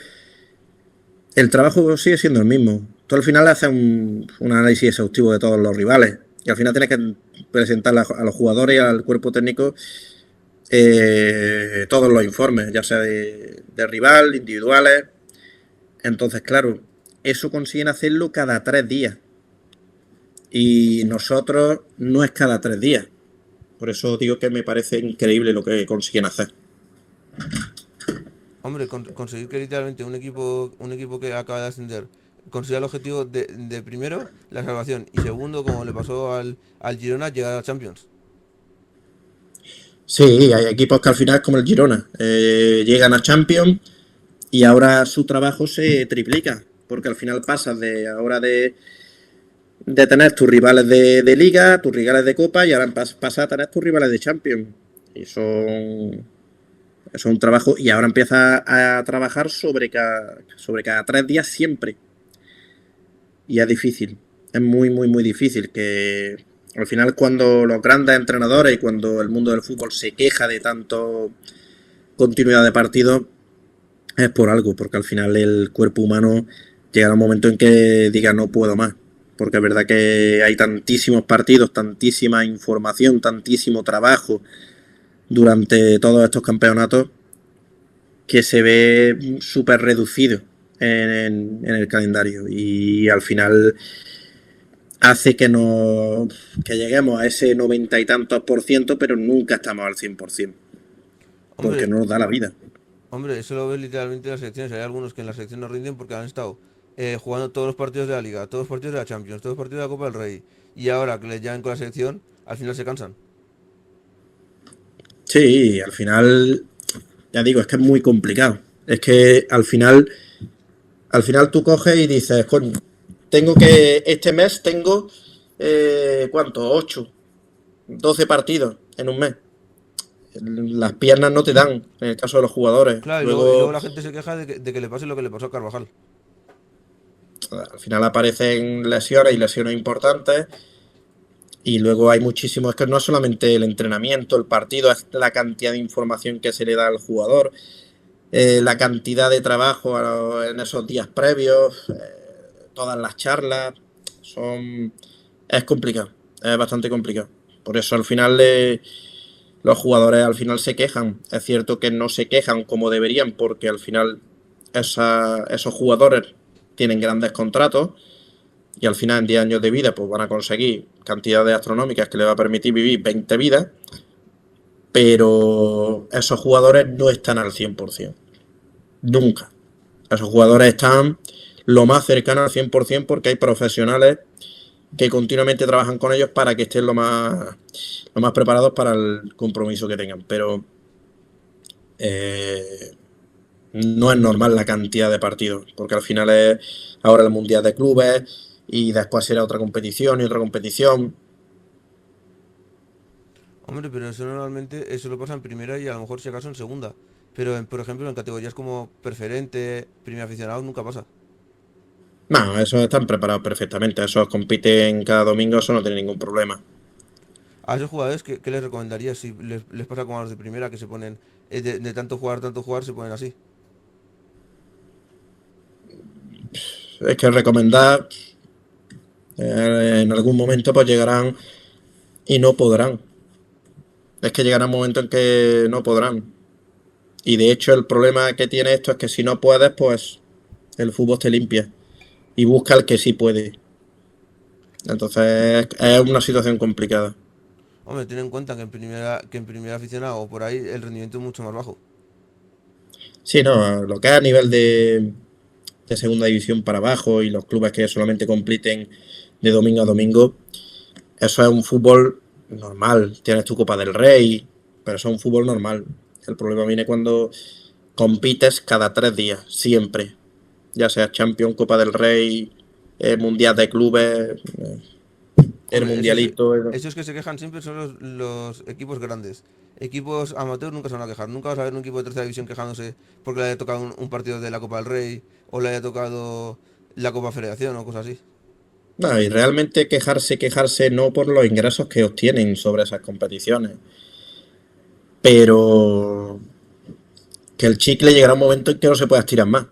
el trabajo sigue siendo el mismo. Tú al final haces un análisis exhaustivo de todos los rivales y al final tienes que presentar a los jugadores y al cuerpo técnico todos los informes, ya sea de rival, individuales. Entonces, claro, eso consiguen hacerlo cada 3 días y nosotros no es cada 3 días. Por eso digo que me parece increíble lo que consiguen hacer. Hombre, conseguir que literalmente un equipo que acaba de ascender consiga el objetivo de primero, la salvación, y segundo, como le pasó al Girona, llegar a la Champions. Sí, hay equipos que al final, como el Girona, llegan a Champions y ahora su trabajo se triplica, porque al final pasas de ahora de tener tus rivales de liga, tus rivales de copa y ahora pasas a tener tus rivales de Champions. Y eso es un trabajo y ahora empieza a trabajar sobre cada 3 días siempre. Y es difícil, es muy, muy, muy difícil que al final cuando los grandes entrenadores y cuando el mundo del fútbol se queja de tanto continuidad de partido es por algo, porque al final el cuerpo humano llegará un momento en que diga no puedo más, porque es verdad que hay tantísimos partidos, tantísima información, tantísimo trabajo durante todos estos campeonatos que se ve súper reducido en el calendario y al final hace que lleguemos a ese 90 y tantos por ciento, pero nunca estamos al 100%, porque Hombre, no nos da la vida. hombre, eso lo ves literalmente en las selecciones. Hay algunos que en la selección no rinden porque han estado jugando todos los partidos de la Liga, todos los partidos de la Champions, todos los partidos de la Copa del Rey. Y ahora que les llaman con la selección, al final se cansan. Sí, al final, ya digo, es que es muy complicado. Es que al final tú coges y dices, coño, este mes tengo, ¿cuánto? 8, 12 partidos en un mes. Las piernas no te dan, en el caso de los jugadores. Claro, y luego Luego, la gente se queja de que le pase lo que le pasó a Carvajal. al final aparecen lesiones y lesiones importantes. Y luego hay muchísimo, es que no es solamente el entrenamiento, el partido, es la cantidad de información que se le da al jugador, la cantidad de trabajo en esos días previos, todas las charlas, son es complicado, es bastante complicado. Por eso al final los jugadores al final se quejan. Es cierto que no se quejan como deberían, porque al final esos jugadores tienen grandes contratos y al final en 10 años de vida pues van a conseguir cantidades astronómicas que les va a permitir vivir 20 vidas, pero esos jugadores no están al 100%. Nunca. Esos jugadores están lo más cercano al 100% porque hay profesionales que continuamente trabajan con ellos para que estén lo más preparados para el compromiso que tengan. Pero eh, no es normal la cantidad de partidos, porque al final es ahora el Mundial de Clubes y después será otra competición y otra competición. Hombre, pero eso normalmente eso lo pasa en primera y a lo mejor si acaso en segunda. Pero por ejemplo en categorías como preferente, primer aficionado nunca pasa. No, esos están preparados perfectamente, esos compiten cada domingo, eso no tiene ningún problema. A esos jugadores, ¿qué les recomendarías si les pasa como a los de primera que se ponen de tanto jugar, se ponen así? Es que recomendar, en algún momento pues llegarán y no podrán. Es que llegará un momento en que no podrán. Y de hecho el problema que tiene esto es que si no puedes, pues el fútbol te limpia y busca el que sí puede. Entonces es una situación complicada. Hombre, ten en cuenta que en primera aficionado o por ahí el rendimiento es mucho más bajo. Sí, no, lo que es a nivel de segunda división para abajo y los clubes que solamente compiten de domingo a domingo, eso es un fútbol normal. Tienes tu Copa del Rey, pero eso es un fútbol normal. El problema viene cuando compites cada 3 días, siempre. Ya sea Champions, Copa del Rey, Mundial de Clubes, el Hombre, Mundialito. esos que se quejan siempre son los equipos grandes. Equipos amateurs nunca se van a quejar. Nunca vas a ver un equipo de tercera división quejándose porque le haya tocado un partido de la Copa del Rey o le haya tocado la Copa Federación o cosas así. No, y realmente quejarse no por los ingresos que obtienen sobre esas competiciones, pero que el chicle llegará un momento en que no se pueda estirar más.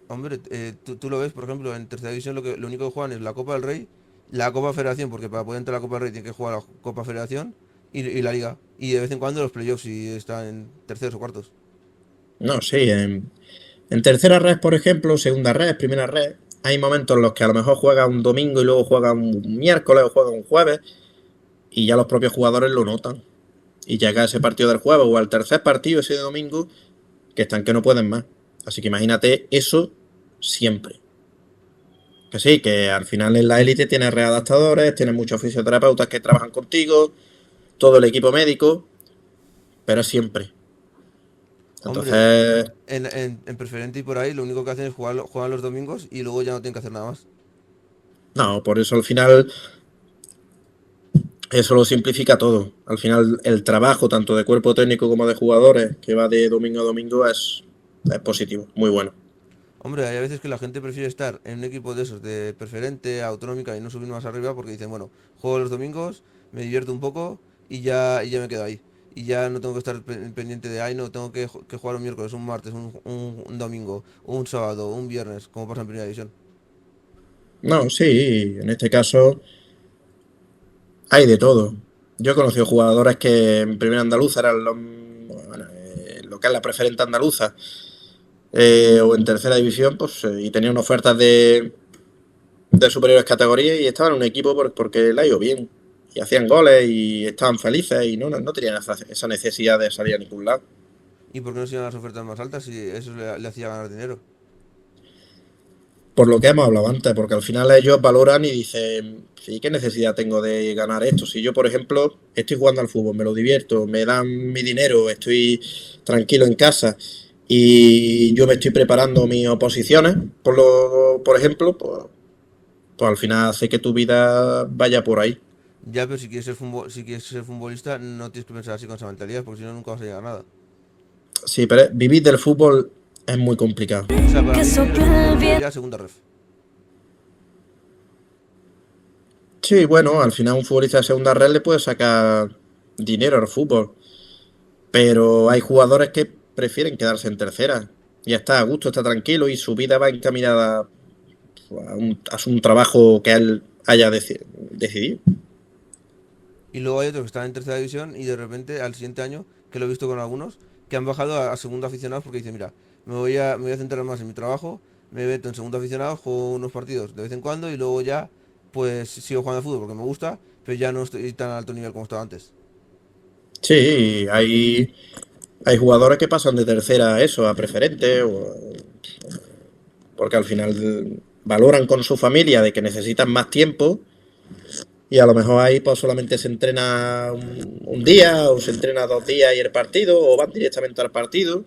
Hombre, tú lo ves, por ejemplo, en tercera división lo único que juegan es la Copa del Rey, la Copa Federación, porque para poder entrar a la Copa del Rey tiene que jugar la Copa Federación y la Liga. Y de vez en cuando los playoffs si están en terceros o cuartos. No, sí, en tercera red, por ejemplo, segunda red, primera red, hay momentos en los que a lo mejor juega un domingo y luego juega un miércoles o juega un jueves y ya los propios jugadores lo notan. Y llega ese partido del jueves o al tercer partido ese de domingo que están que no pueden más. Así que imagínate eso siempre. Que sí, que al final en la élite tienes readaptadores, tienes muchos fisioterapeutas que trabajan contigo, todo el equipo médico, pero es siempre. Hombre, Entonces, en preferente y por ahí lo único que hacen es jugar los domingos y luego ya no tienen que hacer nada más. no, por eso al final eso lo simplifica todo. Al final el trabajo, tanto de cuerpo técnico como de jugadores, que va de domingo a domingo, es positivo, muy bueno. Hombre, hay veces que la gente prefiere estar en un equipo de esos, de preferente, autonómica y no subir más arriba porque dicen, bueno, juego los domingos, me divierto un poco y ya me quedo ahí. Y ya no tengo que estar pendiente de, ay, no, tengo que jugar un miércoles, un martes, un domingo, un sábado, un viernes, como pasa en primera división. No, sí, en este caso hay de todo. Yo he conocido jugadores que en primera andaluza eran bueno, lo que es la preferente andaluza, o en tercera división, pues, y tenían ofertas de superiores categorías y estaban en un equipo porque le ha ido bien. Y hacían goles y estaban felices y no tenían esa necesidad de salir a ningún lado. ¿Y por qué no se iban las ofertas más altas si eso le hacía ganar dinero? Por lo que hemos hablado antes, porque al final ellos valoran y dicen, sí, ¿qué necesidad tengo de ganar esto? Si yo, por ejemplo, estoy jugando al fútbol, me lo divierto, me dan mi dinero, estoy tranquilo en casa y yo me estoy preparando mis oposiciones, por ejemplo, pues al final hace que tu vida vaya por ahí. Ya, pero si quieres ser futbolista, no tienes que pensar así con esa mentalidad, porque si no, nunca vas a llegar a nada. Sí, pero vivir del fútbol es muy complicado. O sea, para mí vivir del fútbol sería ya segunda ref. Sí, bueno, al final un futbolista de segunda red le puede sacar dinero al fútbol, pero hay jugadores que prefieren quedarse en tercera. Ya está a gusto, está tranquilo y su vida va encaminada a un trabajo que él haya decidido. Y luego hay otros que están en tercera división y de repente al siguiente año, que lo he visto con algunos, que han bajado a segundo aficionados porque dicen, mira, me voy a centrar más en mi trabajo, me meto en segundo aficionado, juego unos partidos de vez en cuando y luego ya pues sigo jugando al fútbol porque me gusta, pero ya no estoy tan alto nivel como estaba antes. Sí, hay jugadores que pasan de tercera a eso, a preferente, porque al final valoran con su familia de que necesitan más tiempo y a lo mejor ahí pues solamente se entrena un día o se entrena 2 días y el partido o van directamente al partido,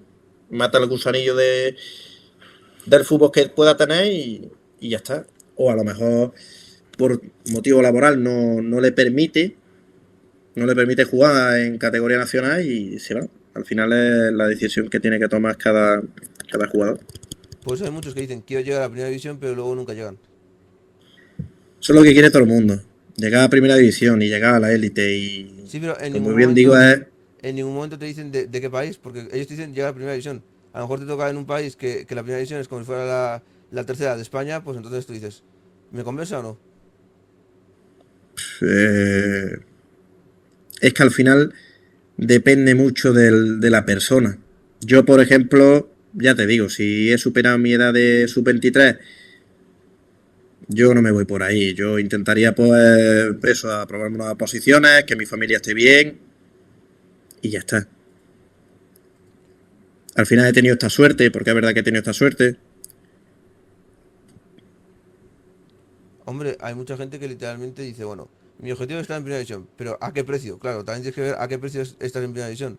mata el gusanillo del fútbol que pueda tener y ya está. O a lo mejor por motivo laboral no le permite jugar en categoría nacional y se va. Al final es la decisión que tiene que tomar cada jugador. Por eso hay muchos que dicen, quiero llegar a la primera división, pero luego nunca llegan. Eso es lo que quiere todo el mundo. Llegar a primera división y llegar a la élite y, Sí, pero como bien digo, en ningún momento te dicen de qué país, porque ellos te dicen llegar a la primera división. A lo mejor te toca en un país que la primera división es como si fuera la tercera de España, pues entonces tú dices, ¿me compensa o no? eh, es que al final depende mucho de la persona. Yo, por ejemplo, ya te digo, si he superado mi edad de sub-23, yo no me voy por ahí. Yo intentaría, pues, eso, aprobarme unas posiciones, que mi familia esté bien y ya está. Al final he tenido esta suerte, porque es verdad que he tenido esta suerte. Hombre, hay mucha gente que literalmente dice, bueno, mi objetivo es estar en primera división, pero ¿a qué precio? Claro, también tienes que ver a qué precio estás en primera división.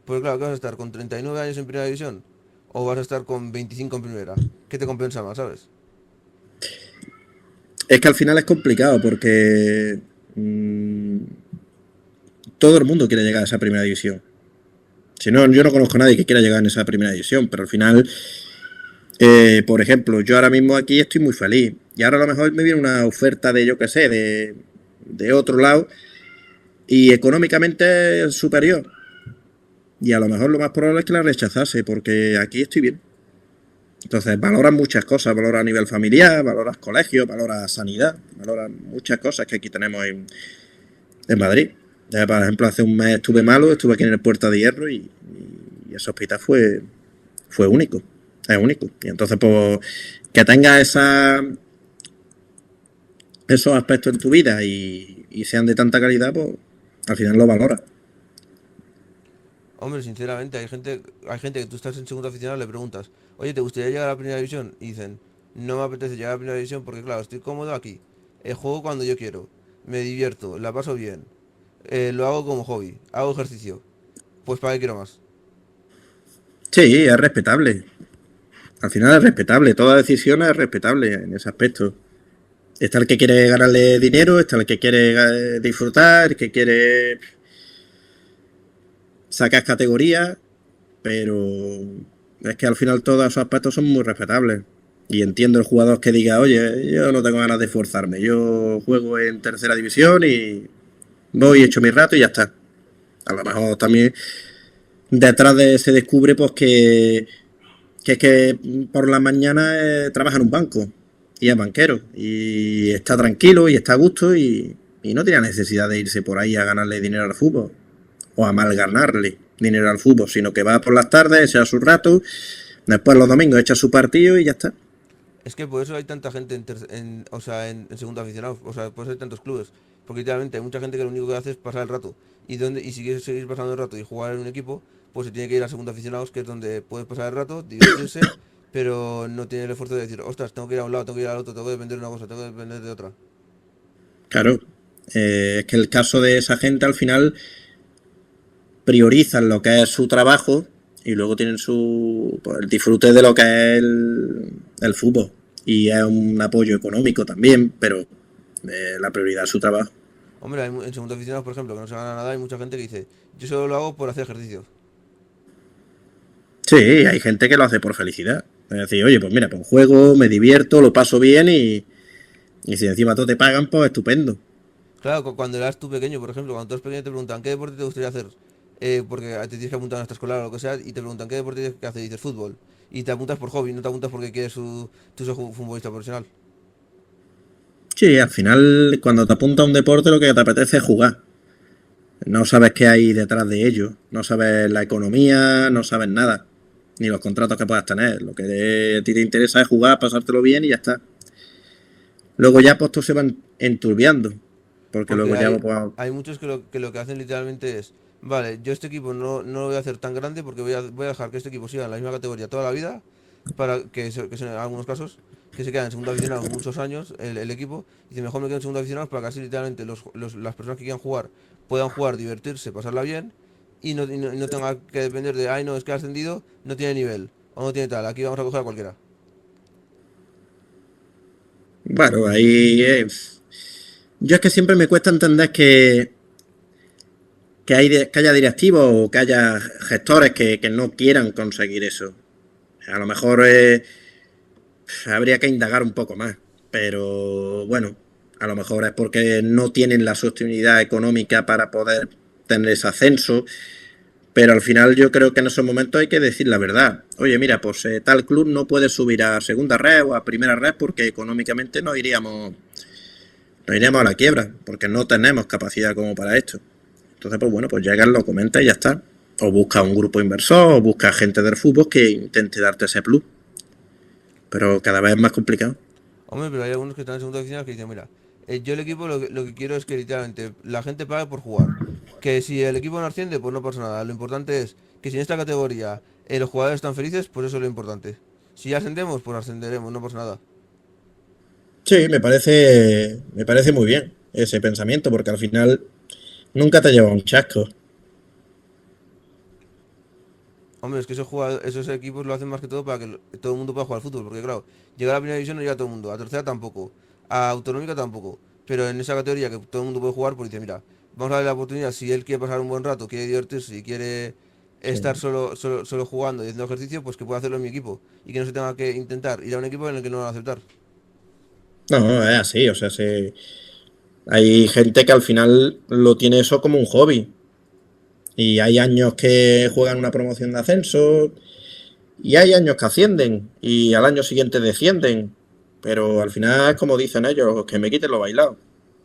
Porque claro, ¿qué vas a estar con 39 años en primera división? ¿O vas a estar con 25 en primera? ¿Qué te compensa más, sabes? Es que al final es complicado porque mmm, todo el mundo quiere llegar a esa primera división. Si no, yo no conozco a nadie que quiera llegar en esa primera división, pero al final, por ejemplo, yo ahora mismo aquí estoy muy feliz y ahora a lo mejor me viene una oferta de, yo qué sé, de otro lado y económicamente es superior. Y a lo mejor lo más probable es que la rechazase porque aquí estoy bien. Entonces valoras muchas cosas, valoras a nivel familiar, valoras colegio, valoras sanidad, valoras muchas cosas que aquí tenemos en Madrid. Ya, por ejemplo, hace un mes estuve malo, estuve aquí en el Puerta de Hierro y ese hospital fue único, es único. Y entonces, pues, que tengas esos aspectos en tu vida y sean de tanta calidad, pues al final lo valoras. Hombre, sinceramente, hay gente que tú estás en segunda aficionado, le preguntas, oye, ¿te gustaría llegar a la primera división? Y dicen, no me apetece llegar a la primera división porque, claro, estoy cómodo aquí. Juego cuando yo quiero, me divierto, la paso bien, lo hago como hobby, hago ejercicio. Pues para qué quiero más. Sí, es respetable. Al final es respetable, toda decisión es respetable en ese aspecto. Está el que quiere ganarle dinero, está el que quiere disfrutar, el que quiere sacar categorías, pero es que al final todos esos aspectos son muy respetables. Y entiendo el jugador que diga, oye, yo no tengo ganas de esforzarme, yo juego en tercera división y voy, hecho mi rato y ya está. A lo mejor también detrás de se descubre pues que es que por la mañana trabaja en un banco y es banquero y está tranquilo y está a gusto y no tiene necesidad de irse por ahí a ganarle dinero al fútbol o a mal ganarle dinero al fútbol, sino que va por las tardes, echa su rato, después los domingos echa su partido y ya está. Es que por eso hay tanta gente o sea, en segunda aficionado, o sea, por eso hay tantos clubes. Porque literalmente hay mucha gente que lo único que hace es pasar el rato. Y si quieres seguir pasando el rato y jugar en un equipo, pues se tiene que ir a segunda aficionados, que es donde puedes pasar el rato, divertirse, pero no tiene el esfuerzo de decir, ostras, tengo que ir a un lado, tengo que ir al otro, tengo que depender de una cosa, tengo que depender de otra. Claro, es que el caso de esa gente al final priorizan lo que es su trabajo y luego tienen pues, el disfrute de lo que es el fútbol. Y es un apoyo económico también, pero la prioridad es su trabajo. Hombre, en segunda aficionados, por ejemplo, que no se gana nada, hay mucha gente que dice, yo solo lo hago por hacer ejercicio. Sí, hay gente que lo hace por felicidad. Es decir, oye, pues mira, pues juego, me divierto, lo paso bien y si encima todo te pagan, pues estupendo. Claro, cuando eras tú pequeño, por ejemplo, cuando tú eres pequeño te preguntan, ¿qué deporte te gustaría hacer? Porque te tienes que apuntar a una extraescolar o lo que sea, y te preguntan, ¿qué deporte tienes que hacer? Y dices, fútbol. Y te apuntas por hobby, no te apuntas porque quieres tú ser futbolista profesional. Sí, al final, cuando te apunta a un deporte, lo que te apetece es jugar. No sabes qué hay detrás de ello, no sabes la economía, no sabes nada, ni los contratos que puedas tener. Lo que a ti te interesa es jugar, pasártelo bien y ya está. Luego ya pues se van enturbiando, porque Porque luego ya hay muchos que lo que hacen literalmente es, vale, yo este equipo no lo voy a hacer tan grande porque voy a dejar que este equipo siga en la misma categoría toda la vida, para que son en algunos casos, que se quedan en segunda aficionados muchos años el equipo, y dice, mejor me quedo en segunda aficionados para que así literalmente las personas que quieran jugar puedan jugar, divertirse, pasarla bien, y no tenga que depender de, ay no, es que ha ascendido, no tiene nivel, o no tiene tal, aquí vamos a coger a cualquiera. bueno, ahí yo es que siempre me cuesta entender que haya directivos o que haya gestores que no quieran conseguir eso. A lo mejor habría que indagar un poco más, pero bueno, a lo mejor es porque no tienen la sostenibilidad económica para poder tener ese ascenso, pero al final yo creo que en esos momentos hay que decir la verdad. Oye, mira, pues tal club no puede subir a segunda red o a primera red porque económicamente no iríamos nos iríamos a la quiebra, porque no tenemos capacidad como para esto. Entonces, pues bueno, pues llegas, lo comentas y ya está. O busca un grupo inversor, o busca gente del fútbol que intente darte ese plus. Pero cada vez es más complicado. Hombre, pero hay algunos que están en segunda oficina que dicen, mira, yo el equipo lo que quiero es que literalmente la gente pague por jugar. Que si el equipo no asciende, pues no pasa nada. Lo importante es que si en esta categoría los jugadores están felices, pues eso es lo importante. Si ascendemos, pues ascenderemos, no pasa nada. Sí, me parece muy bien ese pensamiento, porque al final nunca te lleva un chasco. Hombre, es que esos equipos lo hacen más que todo para que todo el mundo pueda jugar al fútbol. Porque claro, llegar a la primera división no llega todo el mundo, a tercera tampoco, a autonómica tampoco. Pero en esa categoría que todo el mundo puede jugar, pues dice, mira, vamos a darle la oportunidad, si él quiere pasar un buen rato, quiere divertirse y quiere estar Sí. solo jugando y haciendo ejercicio, pues que pueda hacerlo en mi equipo. Y que no se tenga que intentar ir a un equipo en el que no lo van a aceptar. No, es así, o sea, hay gente que al final lo tiene eso como un hobby. Y hay años que juegan una promoción de ascenso, y hay años que ascienden, y al año siguiente descienden. Pero al final es como dicen ellos, que me quiten lo bailado.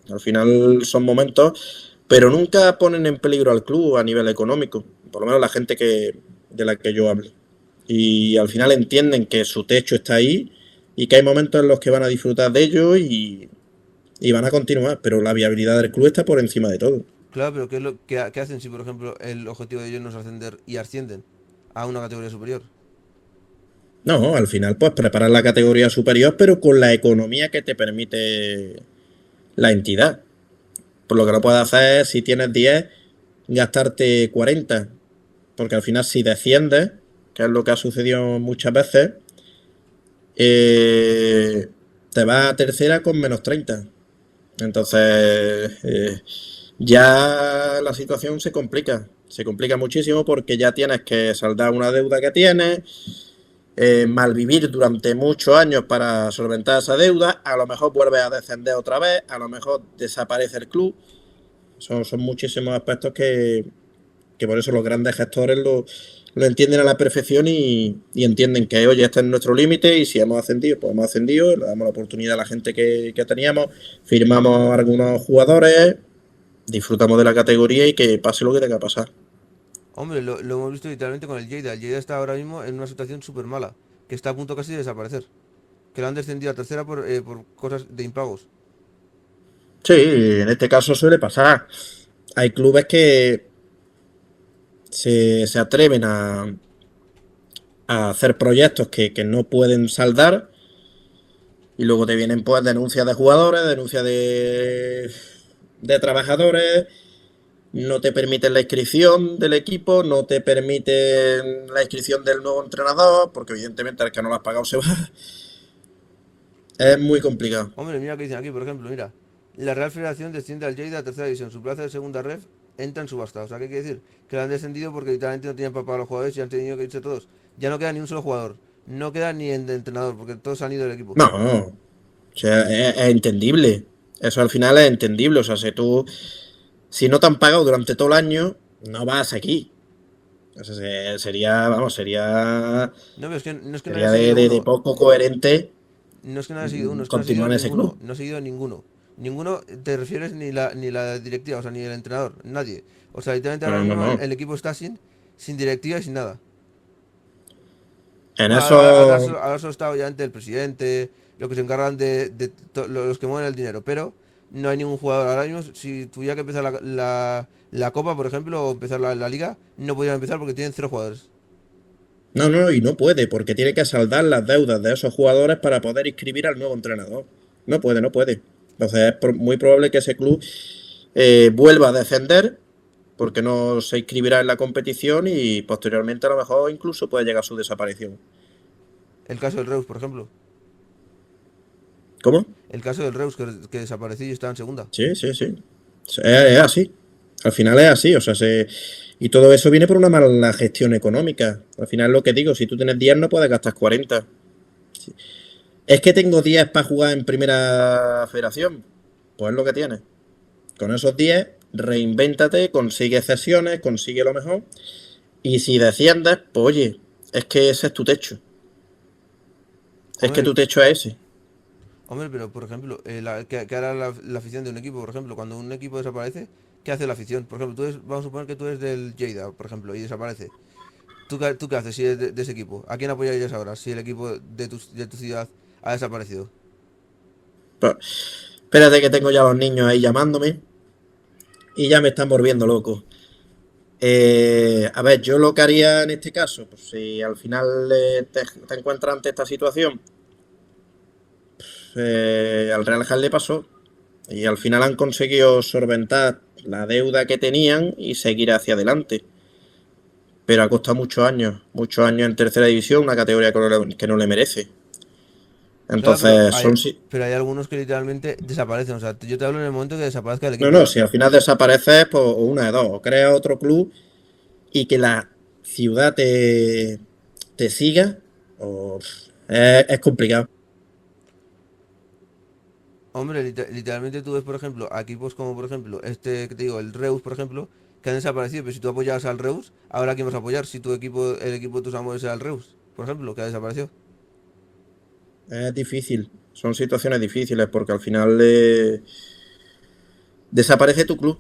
Al final son momentos, pero nunca ponen en peligro al club a nivel económico. Por lo menos la gente de la que yo hablo. Y al final entienden que su techo está ahí y que hay momentos en los que van a disfrutar de ello y van a continuar, pero la viabilidad del club está por encima de todo. Claro, pero ¿qué hacen si, por ejemplo, el objetivo de ellos no es ascender y ascienden a una categoría superior? No, al final pues preparar la categoría superior, pero con la economía que te permite la entidad. Por lo que no puedes hacer es, si tienes 10, gastarte 40. Porque al final si desciendes, que es lo que ha sucedido muchas veces, eh, te vas a tercera con menos 30. Entonces, ya la situación se complica. Se complica muchísimo porque ya tienes que saldar una deuda que tienes, malvivir durante muchos años para solventar esa deuda, a lo mejor vuelves a descender otra vez, a lo mejor desaparece el club. Son muchísimos aspectos que por eso los grandes gestores lo entienden a la perfección y entienden que, oye, este es nuestro límite y si hemos ascendido, pues hemos ascendido, le damos la oportunidad a la gente que teníamos, firmamos a algunos jugadores, disfrutamos de la categoría y que pase lo que tenga que pasar. Hombre, lo hemos visto literalmente con el Lleida. El Lleida está ahora mismo en una situación súper mala, que está a punto casi de desaparecer. Que lo han descendido a tercera por cosas de impagos. Sí, en este caso suele pasar. Hay clubes que se atreven a hacer proyectos que no pueden saldar y luego te vienen pues denuncias de jugadores, denuncias de trabajadores, no te permiten la inscripción del equipo, no te permiten la inscripción del nuevo entrenador, porque evidentemente el que no lo has pagado se va. Es muy complicado. Hombre, mira que dicen aquí, por ejemplo, mira. La Real Federación desciende al Lleida a tercera división. Su plaza de segunda ref entra en subasta. O sea, ¿qué quiere decir? Que lo han descendido porque literalmente no tenían para pagar a los jugadores y han tenido que irse todos. Ya no queda ni un solo jugador. No queda ni el de entrenador porque todos han ido del equipo. No, o sea, es entendible. Eso al final es entendible. O sea, si no te han pagado durante todo el año, no vas aquí. O sea, sería, vamos, No, pero no es que no haya sería seguido de uno. poco coherente No es que no haya seguido uno, es que no ha seguido continuar en ese club. ninguno. No ha seguido ninguno. Ninguno te refieres ni la directiva, o sea, ni el entrenador, nadie. O sea, literalmente ahora No, no, mismo no. el equipo está sin directiva y sin nada. En Bueno, eso, ahora solo está obviamente el presidente, los que se encargan los que mueven el dinero, pero no hay ningún jugador. Ahora mismo, si tuviera que empezar la Copa, por ejemplo, o empezar la Liga, no podrían empezar porque tienen cero jugadores. no, no, y no puede, porque tiene que saldar las deudas de esos jugadores para poder inscribir al nuevo entrenador. No puede, no puede. Entonces es muy probable que ese club vuelva a descender porque no se inscribirá en la competición y posteriormente a lo mejor incluso puede llegar a su desaparición. El caso del Reus, por ejemplo. ¿Cómo? El caso del Reus que desapareció y estaba en segunda. Sí, sí, sí. Es así. Al final es así. O sea, y todo eso viene por una mala gestión económica. Al final es lo que digo, si tú tienes 10 no puedes gastar 40. Es que tengo 10 para jugar en primera federación. Pues es lo que tienes. Con esos 10, reinvéntate, consigue cesiones, consigue lo mejor. Y si desciendes, pues oye, es que ese es tu techo. Es que Hombre, tu techo es ese. Hombre, pero por ejemplo, ¿qué hará la afición de un equipo? Por ejemplo, cuando un equipo desaparece, ¿qué hace la afición? Por ejemplo, vamos a suponer que tú eres del Lleida, por ejemplo, y desaparece. ¿Tú qué haces si eres de ese equipo? ¿A quién apoyarías ahora si el equipo de tu ciudad ha desaparecido? Pues, espérate que tengo ya los niños ahí llamándome y ya me están volviendo loco. A ver, yo lo que haría en este caso, pues si al final te encuentras ante esta situación, al Real Madrid le pasó y al final han conseguido solventar la deuda que tenían y seguir hacia adelante. Pero ha costado muchos años en tercera división, una categoría que no le merece. Claro, Entonces, son... pero hay algunos que literalmente desaparecen. O sea, yo te hablo en el momento que desaparezca el No, equipo. si al final desapareces, pues o una de dos, o creas otro club y que la ciudad te siga, o es complicado. Hombre, literalmente tú ves, por ejemplo, a equipos como, por ejemplo, este que te digo, el Reus, por ejemplo, que han desaparecido. Pero si tú apoyabas al Reus, ¿ahora quién vas a apoyar? Si tu equipo, el equipo de tus amores era el Reus, por ejemplo, que ha desaparecido. Es difícil, son situaciones difíciles porque al final desaparece tu club.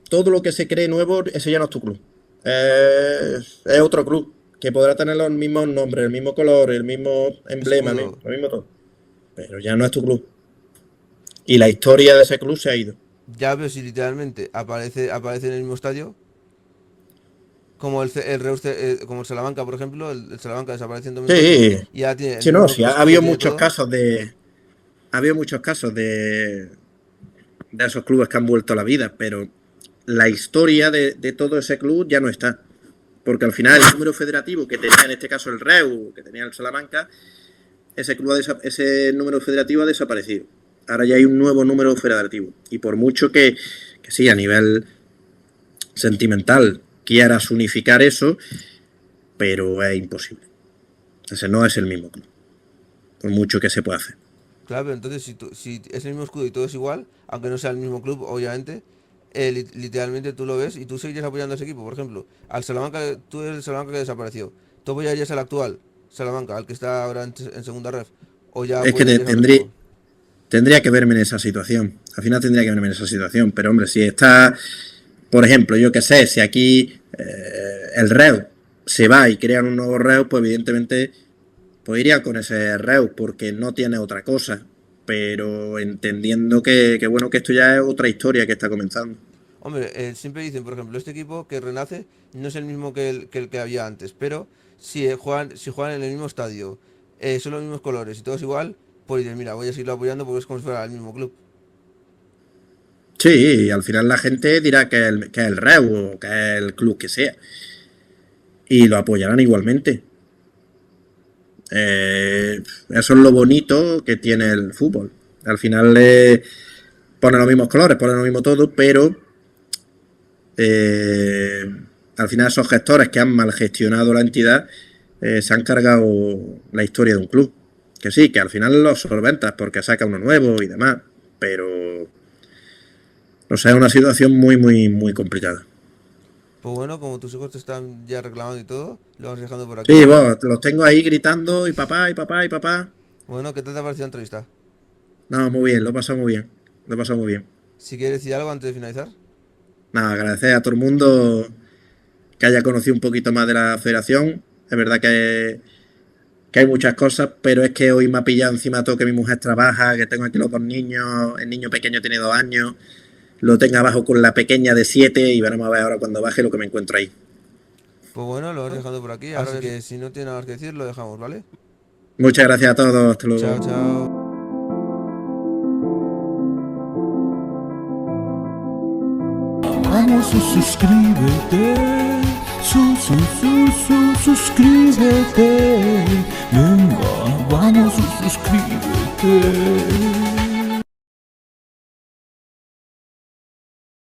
Todo lo que se cree nuevo, ese ya no es tu club. Es otro club que podrá tener los mismos nombres, el mismo color, el mismo emblema, Escudo. lo mismo todo. Pero ya no es tu club. Y la historia de ese club se ha ido. Ya veo si literalmente aparece en el mismo estadio, como el Reus, como el Salamanca, por ejemplo, el Salamanca desaparece en 2012 Sí, y ya tiene el sí, no, mismo sí, ha escudo, habido tiene muchos todo. casos ha habido muchos casos de esos clubes que han vuelto a la vida, pero la historia de todo ese club ya no está. Porque al final el número federativo que tenía en este caso el Reus, que tenía el Salamanca, ese número federativo ha desaparecido. Ahora ya hay un nuevo número federativo. Y por mucho que sí, a nivel sentimental quieras unificar eso, pero es imposible. Ese no es el mismo club. Por mucho que se pueda hacer. Claro, pero entonces si es el mismo escudo y todo es igual, aunque no sea el mismo club, obviamente, literalmente tú lo ves y tú seguirías apoyando a ese equipo. Por ejemplo, al Salamanca, tú eres el Salamanca que desapareció. ¿Tú apoyarías al actual Salamanca, al que está ahora en segunda ref? ¿O ya Es que apoyarías a otro equipo? tendría que verme en esa situación. Al final tendría que verme en esa situación. Pero hombre, si está, por ejemplo, yo que sé, si aquí el Reus se va y crean un nuevo Reus, pues evidentemente pues iría con ese Reus porque no tiene otra cosa. Pero entendiendo que bueno, que esto ya es otra historia que está comenzando. Hombre, siempre dicen, por ejemplo, este equipo que renace no es el mismo que el que había antes, pero si juegan en el mismo estadio, son los mismos colores y todo es igual, pues dices, mira, voy a seguirlo apoyando porque es como si fuera el mismo club. Sí, y al final la gente dirá que es el Reus o que es el club que sea. Y lo apoyarán igualmente. Eso es lo bonito que tiene el fútbol. Al final le pone los mismos colores, pone lo mismo todo, pero eh, al final esos gestores que han mal gestionado la entidad se han cargado la historia de un club. Que sí, que al final los solventas porque saca uno nuevo y demás, pero o sea, es una situación muy, muy, muy complicada. Pues bueno, como tus hijos te están ya reclamando y todo, lo vamos dejando por aquí, Sí, ¿vale? vos, los tengo ahí gritando y papá, y papá, y papá. Bueno, ¿qué tal te ha parecido la entrevista? No, muy bien, lo he pasado muy bien. Lo he pasado muy bien. Si quieres decir algo antes de finalizar. Nada, agradecer a todo el mundo que haya conocido un poquito más de la federación. Es verdad que hay muchas cosas, pero es que hoy me ha pillado encima todo que mi mujer trabaja, que tengo aquí los dos niños, el niño pequeño tiene 2 años, lo tengo abajo con la pequeña de 7 y veremos a ver ahora cuando baje lo que me encuentro ahí. Pues bueno, lo vamos dejando por aquí, así que si no tiene nada más que decir, lo dejamos, ¿vale? Muchas gracias a todos, hasta Chao, luego. chao. Vamos, suscríbete, suscríbete, venga, vamos, suscríbete.